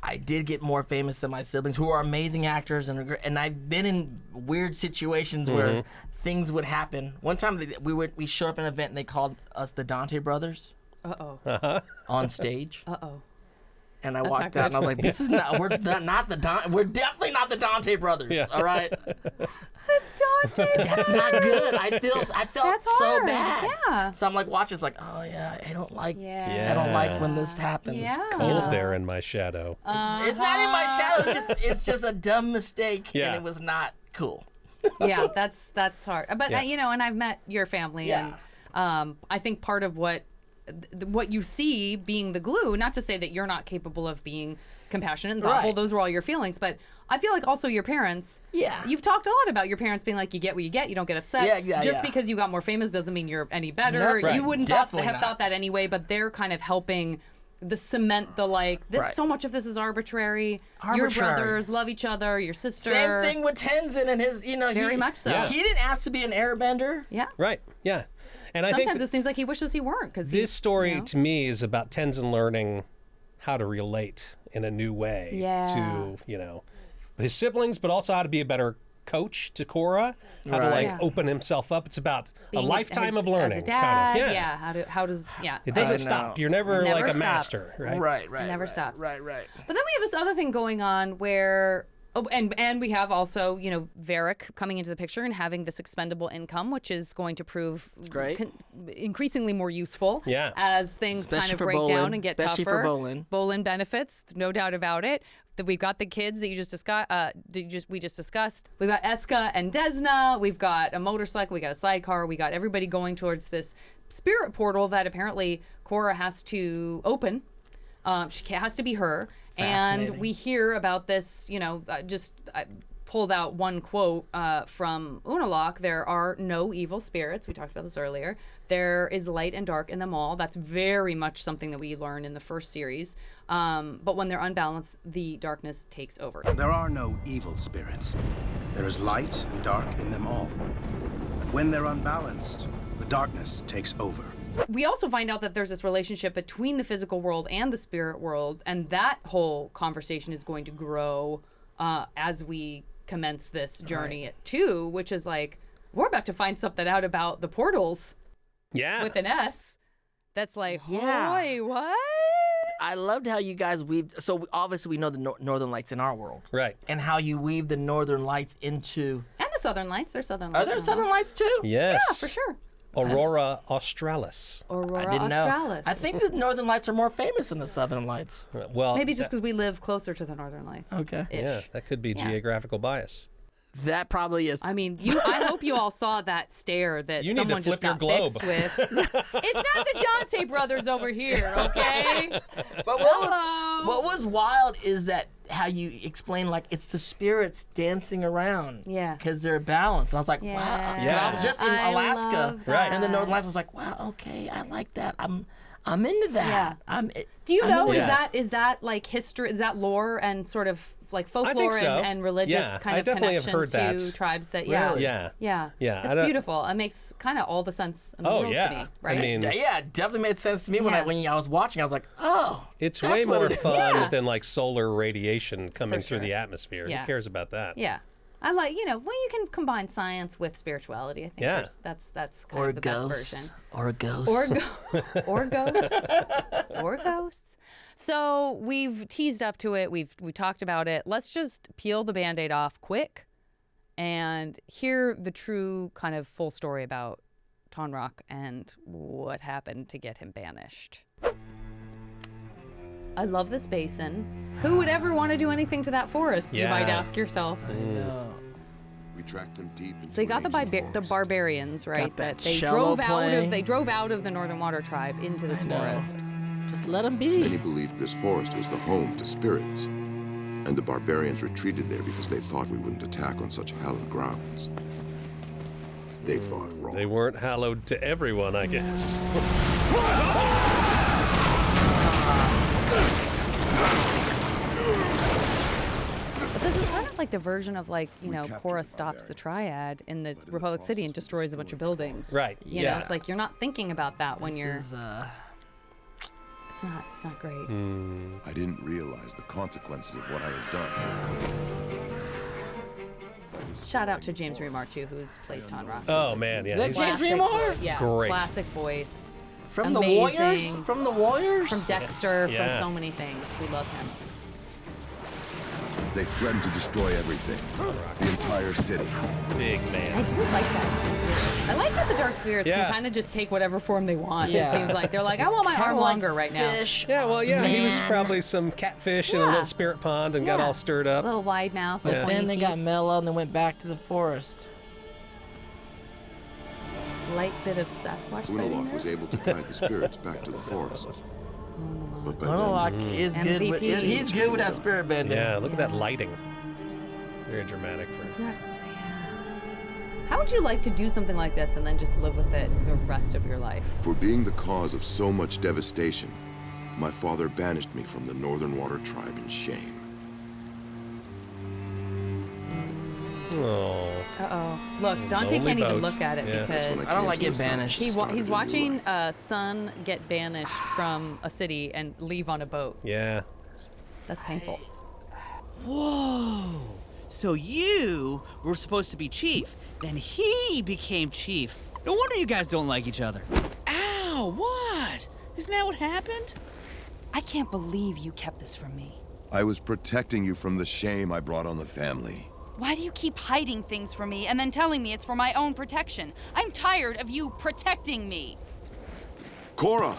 I did get more famous than my siblings, who are amazing actors, and I've been in weird situations where things would happen. One time we showed up at an event and they called us the Dante brothers. On stage. And I walked out and I was like, "This is not. We're not the Dante. We're definitely not the Dante brothers. Yeah. All right." Dante. That's not good. I felt so bad. Yeah. So I'm like watching. It's like, oh yeah, I don't like. I don't like when this happens. Yeah. Cold there in my shadow. It's not in my shadow. It's just a dumb mistake, Yeah. and it was not cool. Yeah, that's hard. But and I've met your family, and I think part of what you see being the glue, not to say that you're not capable of being compassionate and thoughtful, those were all your feelings, but I feel like also your parents, you've talked a lot about your parents being like, you get what you get, you don't get upset. Just because you got more famous doesn't mean you're any better. You wouldn't have thought that anyway, but they're kind of helping the cement the so much of this is arbitrary. Your brothers love each other, your sister. Same thing with Tenzin and his, very much so. He didn't ask to be an airbender. Yeah. Right. Yeah. And sometimes I think it seems like he wishes he weren't, because this story to me is about Tenzin learning how to relate in a new way to his siblings, but also how to be a better coach to Korra, how to open himself up. It's about being a lifetime of learning, as a dad, kind of. how does it doesn't stop. You're never like a master, right? Right. It never stops. Right. But then we have this other thing going on where and we have also, Varrick coming into the picture and having this expendable income, which is going to prove increasingly more useful as things kind of break down and get especially tougher. For Bolin. Bolin benefits, no doubt about it. That we've got the kids that you just discussed. We just discussed. We've got Eska and Desna. We've got a motorcycle. We got a sidecar. We got everybody going towards this spirit portal that apparently Korra has to open. She has to be her. And we hear about this, I pulled out one quote from Unalaq. There are no evil spirits. We talked about this earlier. There is light and dark in them all. That's very much something that we learn in the first series. But when they're unbalanced, the darkness takes over. There are no evil spirits. There is light and dark in them all. But when they're unbalanced, the darkness takes over. We also find out that there's this relationship between the physical world and the spirit world, and that whole conversation is going to grow as we commence this journey at 2, which is like, we're about to find something out about the portals. Yeah. With an S. That's like, holy, what? I loved how you guys weaved. So obviously we know the Northern Lights in our world. Right. And how you weave the Northern Lights into... And the Southern Lights. There's Southern Lights. Are there Southern Lights too? Yes. Yeah, for sure. Aurora Australis. Aurora I didn't Australis. know. I think the Northern Lights are more famous than the Southern Lights. Well, maybe just because we live closer to the Northern Lights. Okay. Yeah, that could be geographical bias. That probably is. I mean, I hope you all saw that stare that someone just got fixed with. It's not the Dante brothers over here, okay? But what was wild is that how you explain, like, it's the spirits dancing around. Yeah. Because they're balanced. I was like, wow. Yeah. I was just in Alaska. Right. And the Northern Lights was like, wow, okay, I like that. I'm into that. Yeah. Do you know, is that like history, is that lore and sort of like folklore and religious kind of connection to tribes that, Yeah. It's beautiful. It makes kind of all the sense in the world to me, right? I mean, it definitely made sense to me when I was watching. I was like, oh, it's way more fun than like solar radiation coming through the atmosphere. Who cares about that? Yeah. I like, when you can combine science with spirituality, I think that's kind of the best version. Or a ghost. Or ghosts. Or ghosts. So we've teased up to it. We talked about it. Let's just peel the Band-Aid off quick and hear the true kind of full story about Tonraq and what happened to get him banished. I love this basin. Who would ever want to do anything to that forest, you might ask yourself. I know. We tracked them deep into So you got the barbarians, right? That they cello drove out of the Northern Water Tribe into this forest. Just let them be. Many believed this forest was the home to spirits, and the barbarians retreated there because they thought we wouldn't attack on such hallowed grounds. They thought wrong. They weren't hallowed to everyone, I guess. But this is kind of like the version of Korra stops the Triad in the Republic City and destroys a bunch of buildings. Right. You know, it's like you're not thinking about that when you're... It's not great. I didn't realize the consequences of what I had done. Shout out to James Remar too, who's plays Tonraq. Oh man, yeah. Is that James Remar? Yeah, Great. Classic voice. From Amazing. the Warriors? From the Warriors? From Dexter, Yeah. from so many things. We love him. They threatened to destroy everything. The entire city. Big I man. do like that spirit. I like that the Dark Spirits Yeah. can kind of just take whatever form they want. Yeah. It seems like they're like, I want my Kinda arm like longer right now. fish. Yeah, well, yeah, he was Man. probably some catfish in a Yeah. little spirit pond and got all stirred A up. little wide mouth. But with then pointy they teeth. got mellow and they went back to the forest. Slight bit of Sasquatch sighting Unalaq was there. able to guide the spirits back to the forest. But by then, Unalaq is good with MVP. he's good with that spirit bending. Yeah, look at that lighting. Very dramatic It's for. not, How would you like to do something like this and then just live with it the rest of your life? for being the cause of so much devastation, my father banished me from the Northern Water Tribe in shame. Oh. Uh-oh. Look, Dante Lonely can't even boat. look at it Yeah. That's when because I I don't came like to getting the South. banished. he's Started a new watching life. a son get banished from a city and leave on a boat. Yeah. That's painful. Whoa! So you were supposed to be chief, then he became chief. No wonder you guys don't like each other. Ow, what? Isn't that what happened? I can't believe you kept this from me. I was protecting you from the shame I brought on the family. Why do you keep hiding things from me and then telling me it's for my own protection? I'm tired of you protecting me. Korra!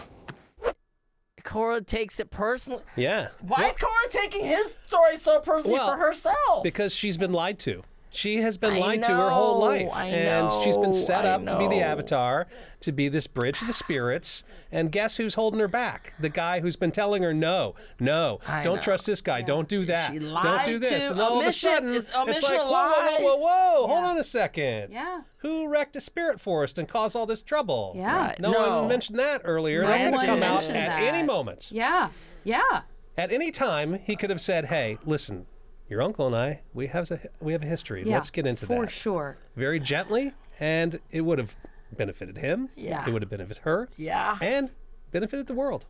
Korra takes it personally. Yeah. Why is Korra taking his story so personally for herself? Because she's been lied to. She has been I lied to her whole know, life. I And she's been know, set I up to be the know. avatar, to be this bridge to the spirits. And guess who's holding her back? The guy who's been telling her, no, I don't know. trust this guy. Don't do that. She Don't lied do this. to And all of a omission. sudden, Is it's omission like, a whoa, lie? whoa, whoa, whoa. Hold Yeah. on a second. Yeah. Who wrecked a spirit forest and caused all this trouble? Yeah. Right. No, No. one mentioned that earlier. No That could one have come out mentioned at that. any moment. Yeah. Yeah. At any time, he could have said, hey, listen, your uncle and I, we have a history. Yeah. Let's get into for that. sure. Very gently, and it would have benefited him. Yeah. It would have benefited her. Yeah. And benefited the world.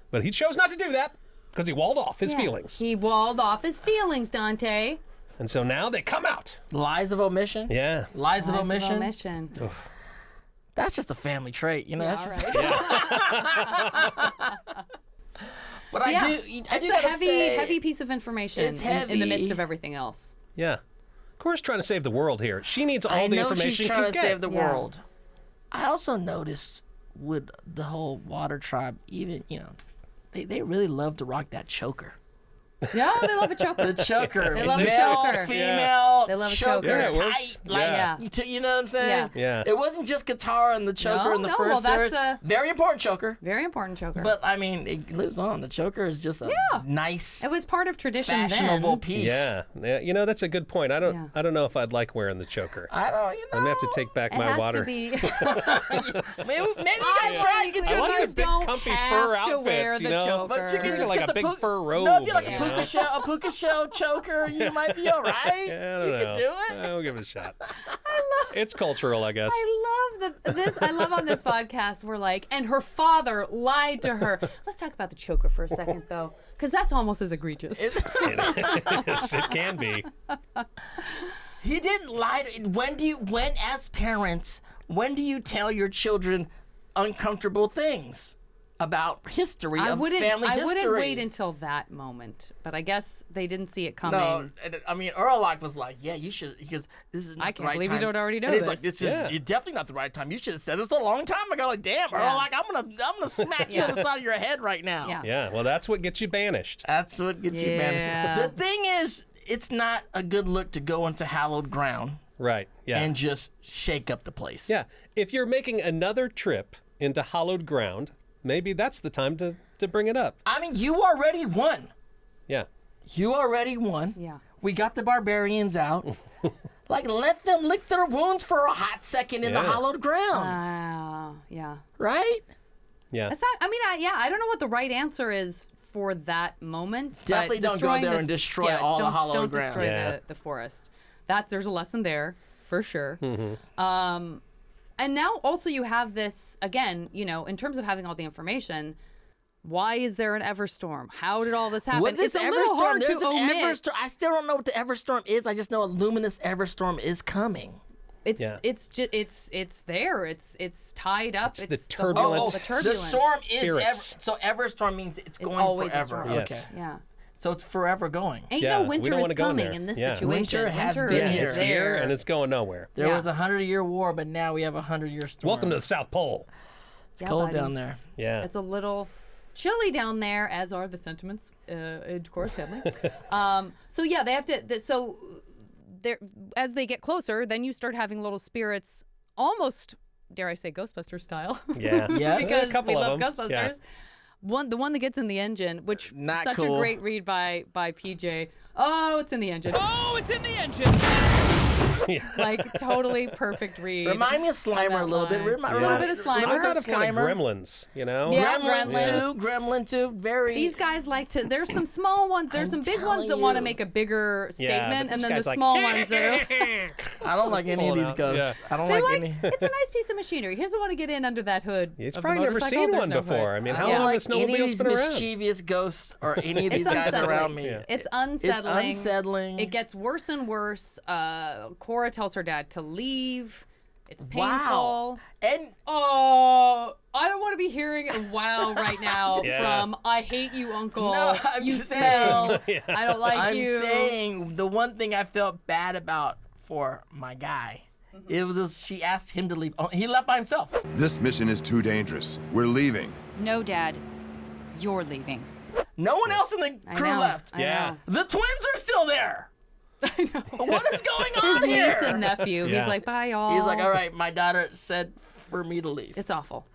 But he chose not to do that because he walled off his Yeah. feelings. He walled off his feelings, Dante. And so now they come out. Lies of omission. Yeah. Lies of Lies omission. omission. That's just a family trait, you know. Yeah, That's all just, right. But I Yeah. do It's gotta a heavy, say, heavy piece of information it's in the midst heavy. of everything else. Yeah. Korra's trying to save the world here. She needs all I the know information she's she trying can to get. save the Yeah. world. I also noticed with the whole water tribe, even they really love to rock that choker. Yeah, they love a choker. The choker. They love a male, choker. female. They love a choker. choker. Yeah, it works. Tight, like, Yeah. you know what I'm saying? Yeah. It wasn't just guitar and the choker No, in the no, first well, that's series. a- Very important choker. Very important choker. But I mean, it lives on. The choker is just a Yeah. nice, it was part of tradition fashionable then. piece. Yeah. Yeah. That's a good point. I don't know if I'd like wearing the choker. I don't, I'm gonna have to take back It my has water. to be. maybe you gotta try and get I your like the nice big don't comfy have fur to outfits, wear you the know? choker. But you can These just are like get a the big fur robe. No, if you're like you a know? puka shell choker, you might be all right. Yeah, I don't you know. can do it. We'll give it a shot. It's cultural, I guess. I love this. I love on this podcast. We're like, and her father lied to her. Let's talk about the choker for a second, though, because that's almost as egregious. Yes, it can be. He didn't lie. When as parents, when do you tell your children uncomfortable things about history I of wouldn't. family I history? wouldn't wait until that moment, but I guess they didn't see it coming. No, I mean Unalaq was like, "Yeah, you should," because this is not I the can't right believe time. you don't already know and he's this. like, "This Yeah. is you're definitely not the right time. You should have said this a long time ago." Like, damn, Yeah. Unalaq, I'm gonna smack you on the side of your head right now. Yeah. Yeah, well, that's what gets you banished. That's what gets you Yeah. banned. The thing is, it's not a good look to go into hallowed ground Right, yeah. and just shake up the place. Yeah, if you're making another trip into hallowed ground, maybe that's the time to bring it up. I mean, you already won. Yeah. You already won. Yeah. We got the barbarians out. Like, let them lick their wounds for a hot second in the Yeah. hallowed ground. Yeah. Right? Yeah. That's not. I mean, I don't know what the right answer is for that moment. Definitely but don't go destroying there this- and destroy yeah, all the don't- hallowed Don't ground. destroy Yeah. the forest. There's a lesson there for sure. Mm-hmm. And now also you have this again. In terms of having all the information, Why is there an Everstorm? How did all this happen? What is It's a little hard to omit. Everstorm. I still don't know what the Everstorm is. I just know a luminous Everstorm is coming. It's there. It's tied up. It's it's the turbulent. The turbulence. The storm is Spirits. so Everstorm means it's going always forever. a storm. Okay. Yes. Yeah. So it's forever going. Ain't Yeah, no we winter don't is wanna go in coming there. in this Yeah. situation. Winter has been is here. It's there. here and it's going nowhere. There Yeah. was a 100-year war, but now we have a 100-year storm. Welcome to the South Pole. It's cold buddy. down there. Yeah. It's a little chilly down there, as are the sentiments in Korra's family. So yeah, they have to. So there, as they get closer, then you start having little spirits, almost dare I say Ghostbusters style. Yeah. Yes. because A couple we of love them. Ghostbusters. Yeah. The one that gets in the engine, which Not such cool. a great read by PJ. Oh, it's in the engine. Oh, it's in the engine. Like totally perfect read. Remind me of Slimer a little bit. A little bit of Slimer. I thought of kind of Slimer. Gremlins, you know? Yeah, Gremlin too. Very. These guys like to. There's some small ones. There's some big ones that want to make a bigger statement, but and this then the guy's like, small ones that are. I don't like any of Pulling these out, ghosts. yeah. I don't They like like any. it's a nice piece of machinery. He doesn't want to get in under that hood. He's of the probably never motorcycle. seen There's one no before. hood. I mean, how I don't long like has any of snowmobiles these been around? mischievous ghosts or any of these guys unsettling. around me. Yeah. It's unsettling. It's unsettling. It gets worse and worse. Korra tells her dad to leave. It's painful. Wow. And Oh, I don't want to be hearing a wow right now Yeah. from I hate you, Uncle. No, I'm you saying- smell. I don't like I'm you. saying the one thing I felt bad about for my guy, it was just, she asked him to leave. Oh, he left by himself. This mission is too dangerous. We're leaving. No, Dad. You're leaving. No one else in the I crew know, left. I Yeah. know. The twins are still there. I know. What is going on His here? niece and nephew. Yeah. He's like, bye, y'all. He's like, all right, my daughter said for me to leave. It's awful.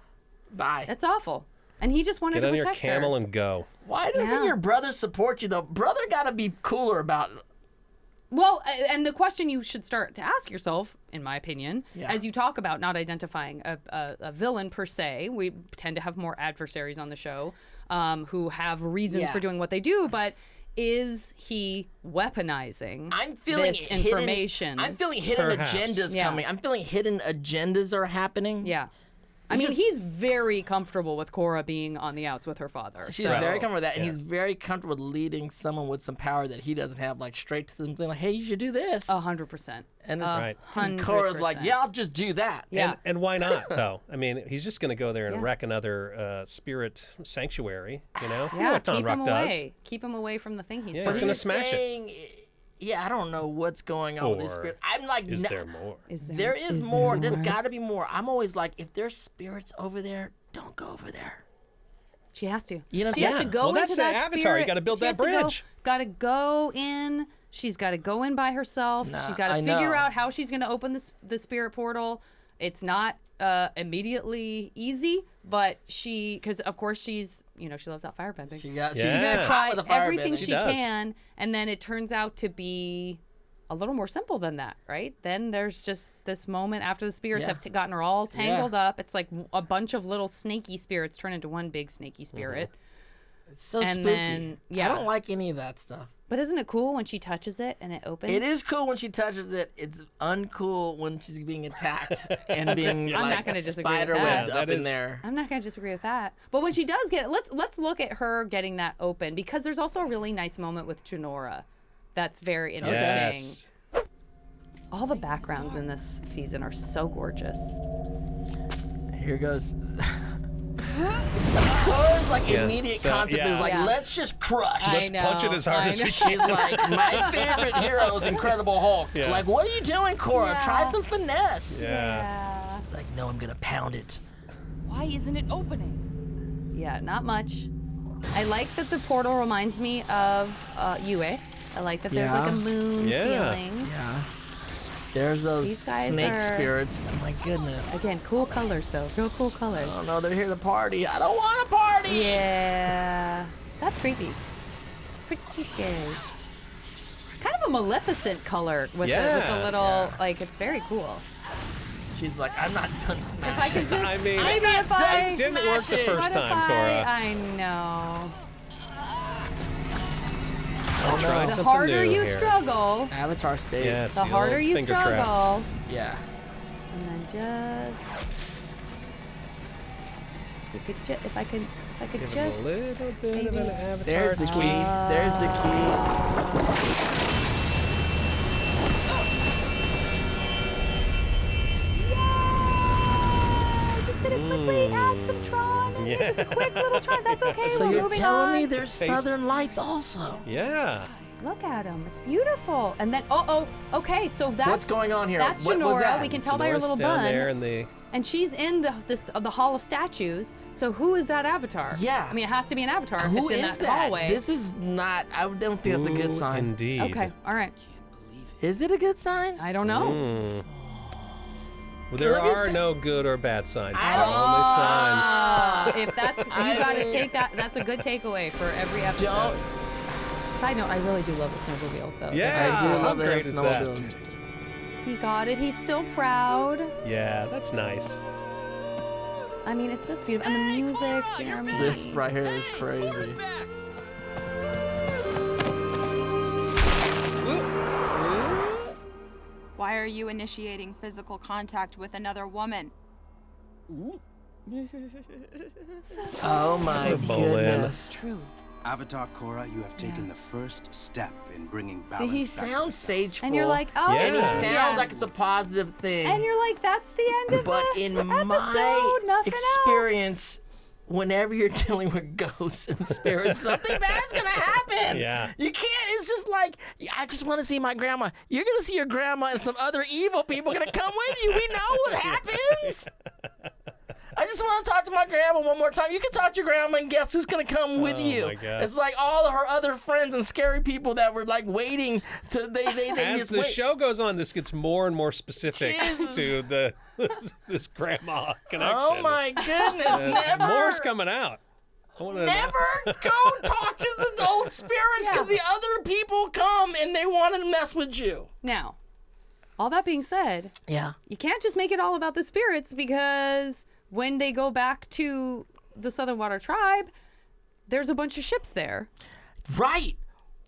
Bye. It's awful. And he just wanted Get to on your protect camel her. and go. Why doesn't Yeah. your brother support you though? Brother gotta be cooler about it. Well, and the question you should start to ask yourself, in my opinion, Yeah. as you talk about not identifying a villain per se, we tend to have more adversaries on the show who have reasons Yeah. for doing what they do, but is he weaponizing I'm feeling this information? I'm feeling hidden Perhaps. agendas Yeah. coming. I'm feeling hidden agendas are happening. Yeah. I It's mean, just- he's very comfortable with Korra being on the outs with her father. She's so- very comfortable with that, and Yeah. he's very comfortable with leading someone with some power that he doesn't have, like straight to something like, "Hey, you should do this." 100%. And it's, Right. and Korra's like, 100%. "Yeah, I'll just do that." Yeah. And why not, though? I mean, he's just going to go there and Yeah. wreck another spirit sanctuary, you know? You know Yeah, what keep him Tonraq does. away. Keep him away from the thing he's Yeah, started. he's gonna He's smash it. saying, yeah, I don't know what's going on with these Or spirits. I'm like, Is no- there more? there is more. There's got to be more. I'm always like, if there's spirits over there, don't go over there. She has to. You know, she has yeah. to go Well, into that's the that Avatar. spirit. You gotta build She that has to go- bridge. Gotta go in. She's got to go in by herself. Nah, she's got to I figure know. out how she's going to open the spirit portal. It's not immediately easy, but because of course she's, she loves that firebending. She got. Yeah. She's She's gonna gonna try try with the everything firebending. she does. can, and then it turns out to be a little more simple than that, right? Then there's just this moment after the spirits Yeah. have gotten her all tangled up. It's like a bunch of little snaky spirits turn into one big snaky spirit. It's so And spooky. then, yeah. I don't like any of that stuff. But isn't it cool when she touches it and it opens? It is cool when she touches it. It's uncool when she's being attacked and being I'm like not gonna disagree with spiderwebbed that. up That in is- there. I'm not going to disagree with that. But when she does get it, let's look at her getting that open, because there's also a really nice moment with Janora that's very interesting. Yes. All the backgrounds in this season are so gorgeous. Here goes. Korra's like Yeah, immediate so, concept is yeah. like, Yeah. let's just crush. I know. Punch it as hard I as we know. can. She's like, my favorite hero is Incredible Hulk. Yeah. Like, what are you doing, Korra? Yeah. Try some finesse. Yeah. She's like, no, I'm gonna pound it. Why isn't it opening? Yeah, not much. I like that the portal reminds me of Yue. I like that there's like a Yeah. moon Yeah. feeling. Yeah. There's those These guys snake are- spirits. Oh my goodness. Again, cool colors though, real cool colors. Oh no, they're here to party. I don't want to party. Yeah, that's creepy. It's pretty scary. Kind of a Maleficent color with the little, like, it's very cool. She's like, I'm not done If I smashing. could just, I mean, maybe if I, it didn't work the first what if time, Korra. I know. Try The something harder new you here. struggle, Avatar state. Yeah, it's the harder old you finger trap. struggle, Yeah. and then just if I could Give just. him a little bit of an avatar. There's the key. There's the key. Just gonna quickly add some Tron. And just a quick little Tron. That's okay. So we're you're moving telling on. me there's Southern Lights also? Yeah. Look at him. It's beautiful. And then, okay. So that's What's going on here? That's What was Janora. that? We can tell by her Sonora's little down bun. there in the... And she's in the Hall of Statues. So who is that avatar? Yeah. I mean, it has to be an avatar if Who it's in is that that? hallway. This is not. I don't think that's a good sign. Indeed. Okay. All right. Is it a good sign? I don't know. Well, there Look at are it. no good or bad signs. There are only signs. If that's you got to take that. That's a good takeaway for every episode. Side note: I really do love the snowmobiles, though. Yeah, I do how love that great is that? snowmobile. He got it. He's still proud. Yeah, that's nice. I mean, it's just beautiful. And the music, Jeremy. This right here is crazy. Why are you initiating physical contact with another woman? Oh my goodness. True. Avatar Korra, you have taken the first step in bringing See, balance he back sounds sageful. And you're like, oh, And he Yeah. sounds like it's a positive thing. And you're like, that's the end of But the in episode. my Nothing experience, whenever you're dealing with ghosts and spirits, something bad's gonna happen. Yeah. You can't. It's just like, I just want to see my grandma. You're gonna see your grandma and some other evil people gonna come with you. We know what happens. I just want to talk to my grandma one more time. You can talk to your grandma, and guess who's gonna come with you? my God. It's like all of her other friends and scary people that were like waiting to they As just the wait. show goes on, this gets more and more specific Jesus. to the this grandma connection. Oh my goodness! And Never. More's coming out. I wanna know. Never go talk to the old spirits because the other people come and they want to mess with you. Now, all that being said, Yeah. you can't just make it all about the spirits because when they go back to the Southern Water Tribe, there's a bunch of ships there. Right.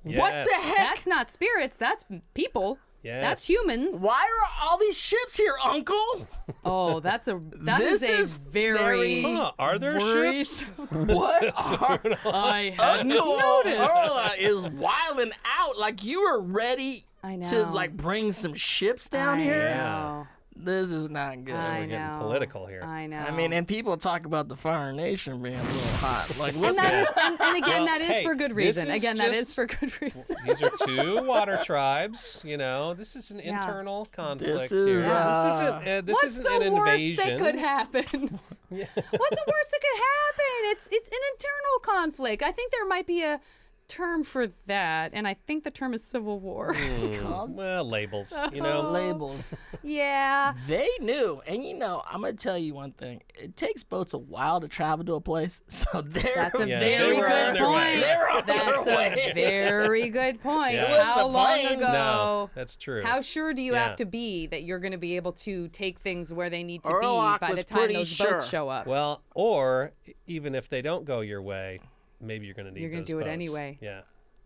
What the Yes. heck? That's not spirits. That's people. Yes. That's humans. Why are all these ships here, Uncle? Oh, that This is a is very. Huh, are there worried- ships? What are I hadn't Uncle noticed. Orla is wilding out like you are ready I know. to like bring some ships down I here. know. This is not good. I We're getting know. political here. I know. I mean, and people talk about the Fire Nation being a little hot. Like, and what's that going is, and again, Well, that is hey, for good this reason. is Again, that just- is for good reason. These are two water tribes. You know, this is an Yeah. internal conflict This is, here. This isn't. This What's isn't the an worst invasion. that could happen? What's the worst that could happen? It's an internal conflict. I think there might be a term for that, and I think the term is civil war. It's called. Well, labels. You know, labels. Yeah. They knew, and you know, I'm gonna tell you one thing. It takes boats a while to travel to a place, so That's a Yeah, very they were on good their way. point. They're on That's their a way. very good point. Yeah. It wasn't How a long plane. ago? No, that's true. How sure do you Yeah. have to be that you're going to be able to take things where they need to Unalaq be by was the time pretty those sure. boats show up? Well, or even if they don't go your way, maybe you're going to need. You're gonna those do it boats. anyway. Yeah.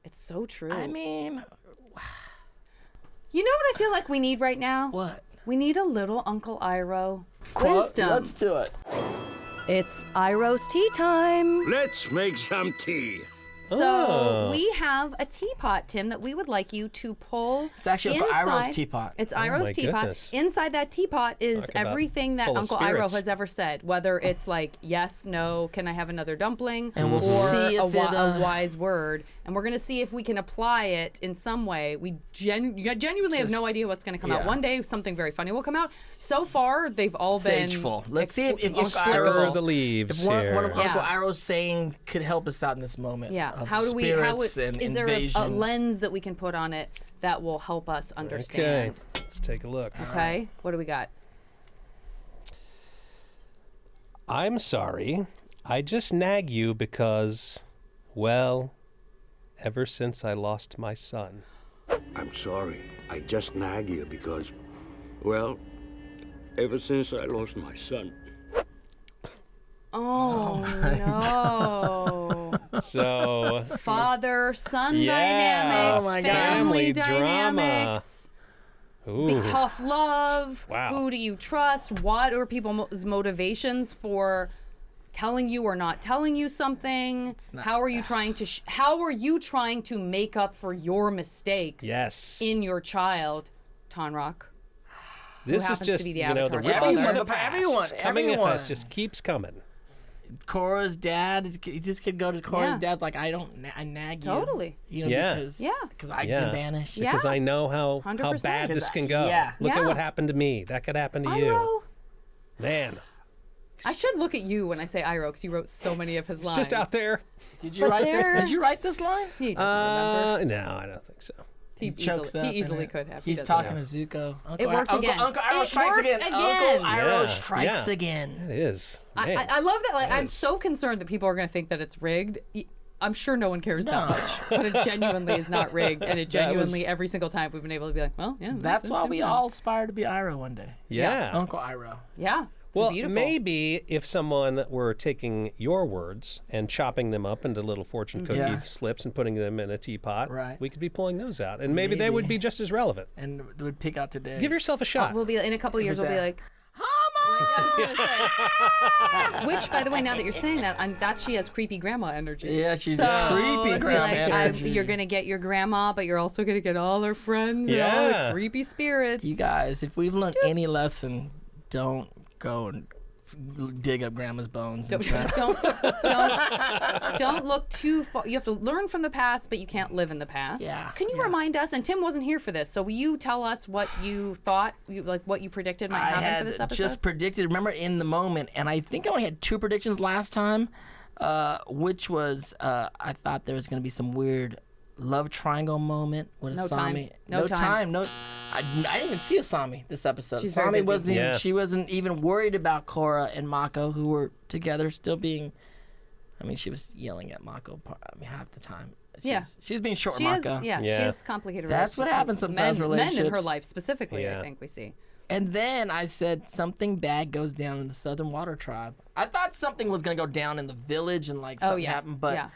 It's so true. I mean, you know what I feel like we need right now? what? We need a little Uncle Iroh wisdom. Let's do it. It's Iroh's tea time. Let's make some tea. So Oh. we have a teapot, Tim, that we would like you to pull. It's actually Uncle inside. Iroh's teapot. It's Oh Iroh's my teapot. goodness. Inside that teapot is Talk about everything that full of Uncle spirits. Iroh has ever said, whether it's like yes, no, can I have another dumpling, And we'll or see a, if it, a wise word. And we're gonna see if we can apply it in some way. We genuinely have no idea what's gonna come out. yeah. One day something very funny will come out. So far, they've all been Sageful. Let's see if Uncle Stir Iroh, the leaves if one here. of Uncle Yeah. Iroh's saying could help us out in this moment. Yeah. Of How do we? How spirits and is there invasion. a lens that we can put on it that will help us Okay. understand? Let's take a look. Okay. What do we got? I'm sorry. I just nag you because, well, ever since I lost my son. I'm sorry. I just nag you because, well, ever since I lost my son. Oh no. So, Father-son Yeah. dynamics, Oh my God. family Family drama. dynamics, ooh. tough love. Wow. Who do you trust? What are people's motivations for telling you or not telling you something? How are you trying to make up for your mistakes in your child, Tonraq? This is just, the ripples of the past. Everyone. It just keeps coming. Korra's dad, this could go to Korra's dad like, I nag you. Totally. Because I've been banished. Because I know how bad this can go. Look at what happened to me. That could happen to you. Man. I should look at you when I say Iroh, because you wrote so many of his lines. It's just out there. Did you write this? Did you write this line? He doesn't remember. No, I don't think so. He easily could have. He's talking to Zuko. It worked again. Uncle Iroh strikes again. Uncle Iroh strikes again. It is. I love that. Like, I'm so concerned that people are going to think that it's rigged. I'm sure no one cares that much, but it genuinely is not rigged, and it genuinely every single time we've been able to be like, well, yeah. That's why we all aspire to be Iroh one day. Yeah. Uncle Iroh. Yeah. Well, beautiful. maybe if someone were taking your words and chopping them up into little fortune cookie slips and putting them in a teapot, we could be pulling those out, and maybe they would be just as relevant. And they would pick out today. Give yourself a shot. We'll be in a couple of years. We'll be like, which, by the way, now that you're saying that, she has creepy grandma energy. Yeah, she's so creepy grandma energy. You're gonna get your grandma, but you're also gonna get all her friends and all the creepy spirits. You guys, if we've learned any lesson, don't go and dig up grandma's bones. Don't look too far. You have to learn from the past, but you can't live in the past. Yeah. Can you remind us? And Tim wasn't here for this, so will you tell us what you thought, what you predicted might happen for this episode? I just predicted. Remember, in the moment, and I think I only had 2 predictions last time, which was I thought there was going to be some weird love triangle moment with Asami. No time. I didn't even see Asami this episode. She's Asami wasn't even worried about Korra and Mako, who were together, still being. I mean, she was yelling at Mako half the time. She's being short with Mako. She has complicated relationships. That's what happens sometimes. Men in her life specifically, I think we see. And then I said something bad goes down in the Southern Water Tribe. I thought something was gonna go down in the village and like something happened, but.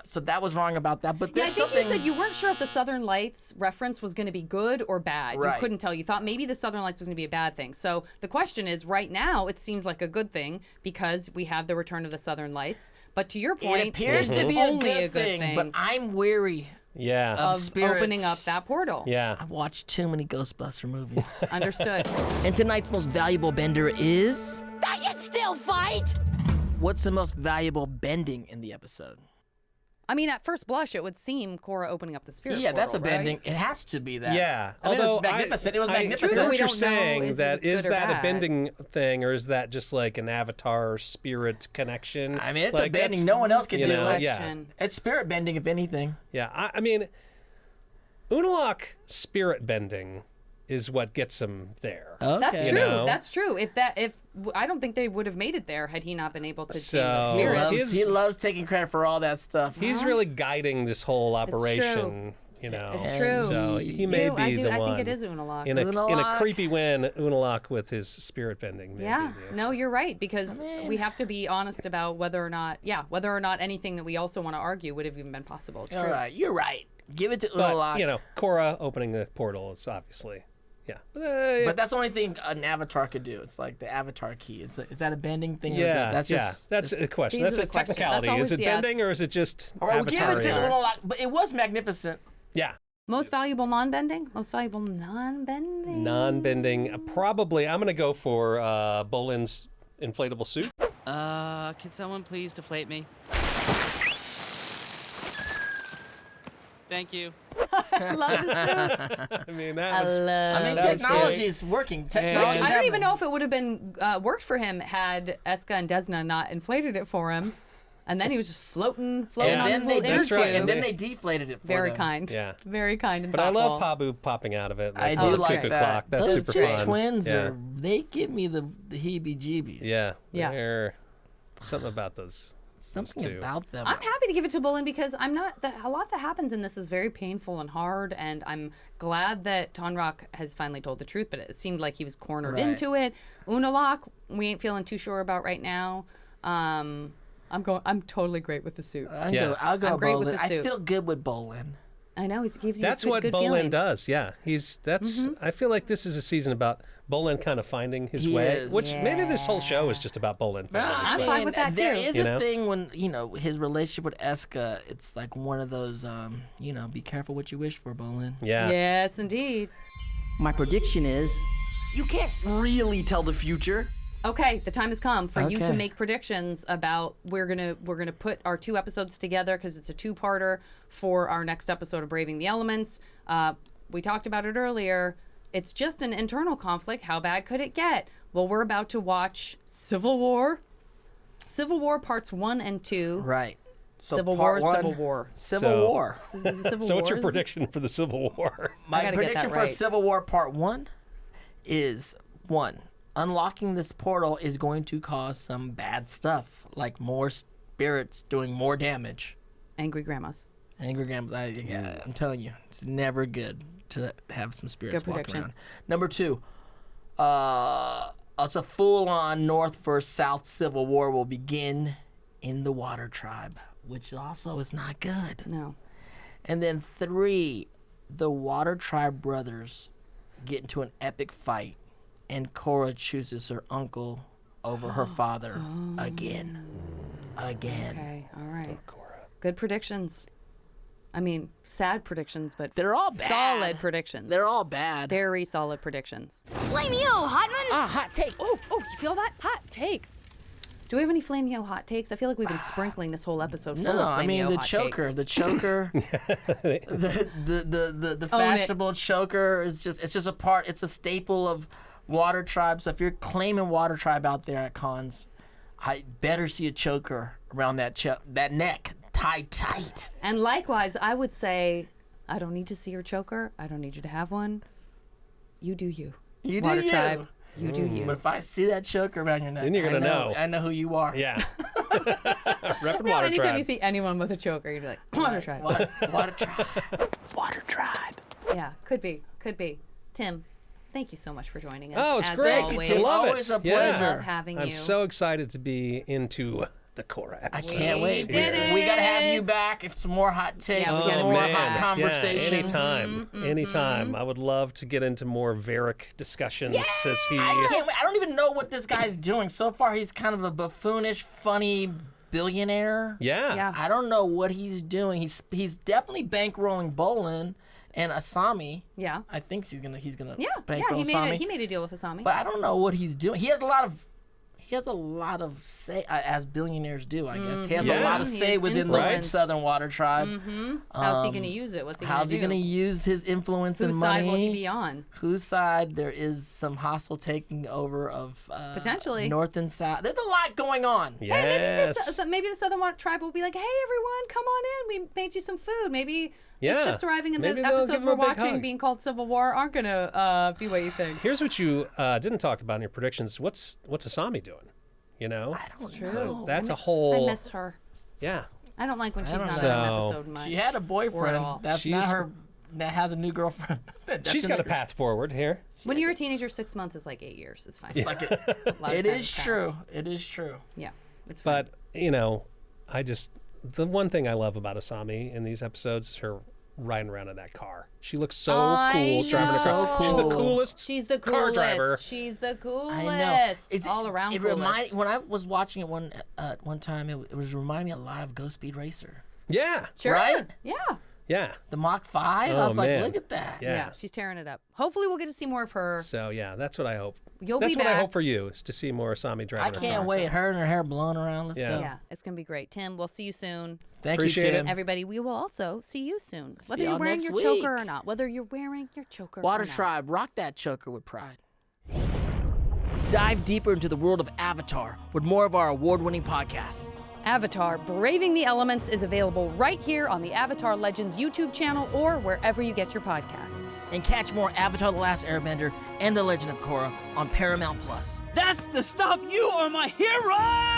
So that was wrong about that. But I think you said you weren't sure if the Southern Lights reference was going to be good or bad. You couldn't tell. You thought maybe the Southern Lights was going to be a bad thing. So the question is, right now, it seems like a good thing because we have the return of the Southern Lights. But to your point, it appears to be a good thing. But I'm weary. Of spirits. opening up that portal. I've watched too many Ghostbuster movies. Understood. And tonight's most valuable bender is. I can still fight. What's the most valuable bending in the episode? I mean, at first blush, it would seem Korra opening up the spirit portal, that's a bending. Right? It has to be that. Yeah. I mean, it was magnificent. It was magnificent. I know what you're saying. Is that a bending thing, or is that just like an avatar spirit connection? I mean, it's a bending. No one else can do it. Yeah. It's spirit bending, if anything. Yeah. I mean, Unalaq spirit bending is what gets him there. Okay. That's true. That's true. If I don't think they would have made it there had he not been able to change the spirit. He loves taking credit for all that stuff. He's really guiding this whole operation. It's true. So he may be the one. I think it is Unalaq. In a creepy win, Unalaq with his spirit bending. No, you're right, because we have to be honest about whether or not anything that we also want to argue would have even been possible. It's true. All right, you're right. Give it to Unalaq. But, Korra opening the portal is obviously. Yeah. But that's the only thing an avatar could do. It's like the avatar key. Is that a bending thing? Yeah. Or is that's a question. That's a technicality. Is it bending or is it just avatar? We'll give it to Unalaq, but it was magnificent. Yeah. Most valuable non-bending? Most valuable non-bending? Non-bending. Probably, I'm going to go for Bolin's inflatable suit. Can someone please deflate me? Thank you. I love the suit. I mean, technology is working. Technology. I don't even know if it would have been worked for him had Eska and Desna not inflated it for him. And then he was just floating on his little inner tube. And then they deflated it for Very them. kind. Yeah. Very kind and But thoughtful. I love Pabu popping out of it. I do like that. Clock. That's Those super two fun. twins, they give me the heebie-jeebies. Yeah. They're something about those. Something about them. I'm happy to give it to Bolin because a lot that happens in this is very painful and hard, and I'm glad that Tonraq has finally told the truth, but it seemed like he was cornered into it. Unalaq, we ain't feeling too sure about right now. I'm totally great with the suit. I'll go I'm great Bolin. with the suit. I feel good with Bolin. I know, he gives you That's a what good Bolin feeling. does. Yeah, I feel like this is a season about Bolin kind of finding his way. Which maybe this whole show is just about Bolin. I'm fine with that, there too. is a thing when, his relationship with Eska, it's like one of those, be careful what you wish for, Bolin. Yeah. Yes, indeed. My prediction is you can't really tell the future. Okay, the time has come for you to Okay. make predictions about we're gonna put our 2 episodes together because it's a 2-parter for our next episode of Braving the Elements. We talked about it earlier. It's just an internal conflict. How bad could it get? Well, we're about to watch Civil War parts 1 and 2. Right. So Civil part War, one, Civil War. Civil War. So, this is Civil So what's your Wars? prediction for the Civil War? My gotta get prediction that for right. Civil War Part 1 is 1. Unlocking this portal is going to cause some bad stuff, like more spirits doing more damage. Angry grandmas. Angry grandmas. I'm telling you, it's never good to have some spirits Good walking prediction. around. Number 2, it's a full-on North versus South Civil War will begin in the Water Tribe, which also is not good. No. And then 3, the Water Tribe brothers get into an epic fight, and Korra chooses her uncle over her father again. Okay, all right. Good predictions. I mean, sad predictions, but they're all bad. Solid predictions. They're all bad. Very solid predictions. Flameo, Hotman! Hot take. Oh, you feel that? Hot take. Do we have any Flameo hot takes? I feel like we've been sprinkling this whole episode full No, of Flameo I mean the hot choker. takes. The choker. the Own it. fashionable choker is just a part. It's a staple of Water Tribe. So if you're claiming Water Tribe out there at cons, I better see a choker around that neck tied tight. And likewise, I would say, I don't need to see your choker. I don't need you to have one. You do you. You do Water you. Tribe. You do you. But if I see that choker around your neck, Then you're gonna know. I know who you are. Yeah. Repping No, Water anytime Tribe. you see anyone with a choker, you're like, Water Tribe. Water Tribe. Water Tribe. Yeah, could be. Tim, thank you so much for joining us. Oh, it's as great. Always. I love Always it. a pleasure. Love having I'm you. so excited to be into the Korra. I can't wait. did We gotta have it. you back. If some more hot takes, Yeah, we some gotta more do hot that. conversation. Yeah, anytime. Anytime. I would love to get into more Varrick discussions as he. I can't wait. I don't even know what this guy's doing. So far, he's kind of a buffoonish, funny billionaire. Yeah. I don't know what he's doing. He's definitely bankrolling Bolin and Asami. Yeah. I think he's gonna Yeah, bankroll Asami. he made a deal with Asami. But I don't know what he's doing. He has a lot of say, as billionaires do, I guess. He has a lot of He say has within influence. the Southern Water Tribe. How's he going to use it? What's he going to do? How's he going to use his influence Whose and money? side will he be on? Whose side? There is some hostile taking over of Potentially. North and South. There's a lot going on. Yes. Hey, maybe the Southern Water Tribe will be like, hey, everyone, come on in. We made you some food. Maybe the Yeah. ships arriving and Maybe the they'll episodes give him we're a big watching hug. being called Civil War aren't going to be what you think. Here's what you didn't talk about in your predictions. What's Asami doing? You know? I don't True. know. That's a I whole. miss her. Yeah. I don't like when she's don't not know. on an So- episode much. She had a or at boyfriend. all. That's not her. That has a new girlfriend. She's got a path forward here. When you're a teenager, 6 months is like 8 years. It's fine. It's like A lot of it time is has true. passed. It is true. Yeah, it's fine. But, the one thing I love about Asami in these episodes is her riding around in that car. She looks so cool driving a car. So She's the cool. coolest She's the car driver. coolest. She's the coolest. I know. It's all around It coolest. when I was watching it one time, it was reminding me a lot of Ghost Speed Racer. Yeah. Sure. Right? Yeah. Yeah. The Mach 5. Oh, I was man. like, look at that. Yeah. She's tearing it up. Hopefully, we'll get to see more of her. So, yeah, that's what I hope. You'll that's be what I back. hope for you, is to see more Asami driving I her car. can't wait. Her and her hair blowing around. Let's Yeah. go. Yeah, it's gonna be great. Tim, we'll see you soon. Thank Appreciate you, it. Tim. Everybody, we will also see you soon. See Whether you're y'all wearing next your choker week. or not. Whether you're wearing your choker Water or not. Tribe, rock that choker with pride. Dive deeper into the world of Avatar with more of our award-winning podcasts. Avatar Braving the Elements is available right here on the Avatar Legends YouTube channel or wherever you get your podcasts. And catch more Avatar The Last Airbender and The Legend of Korra on Paramount+. That's the stuff. You are my hero!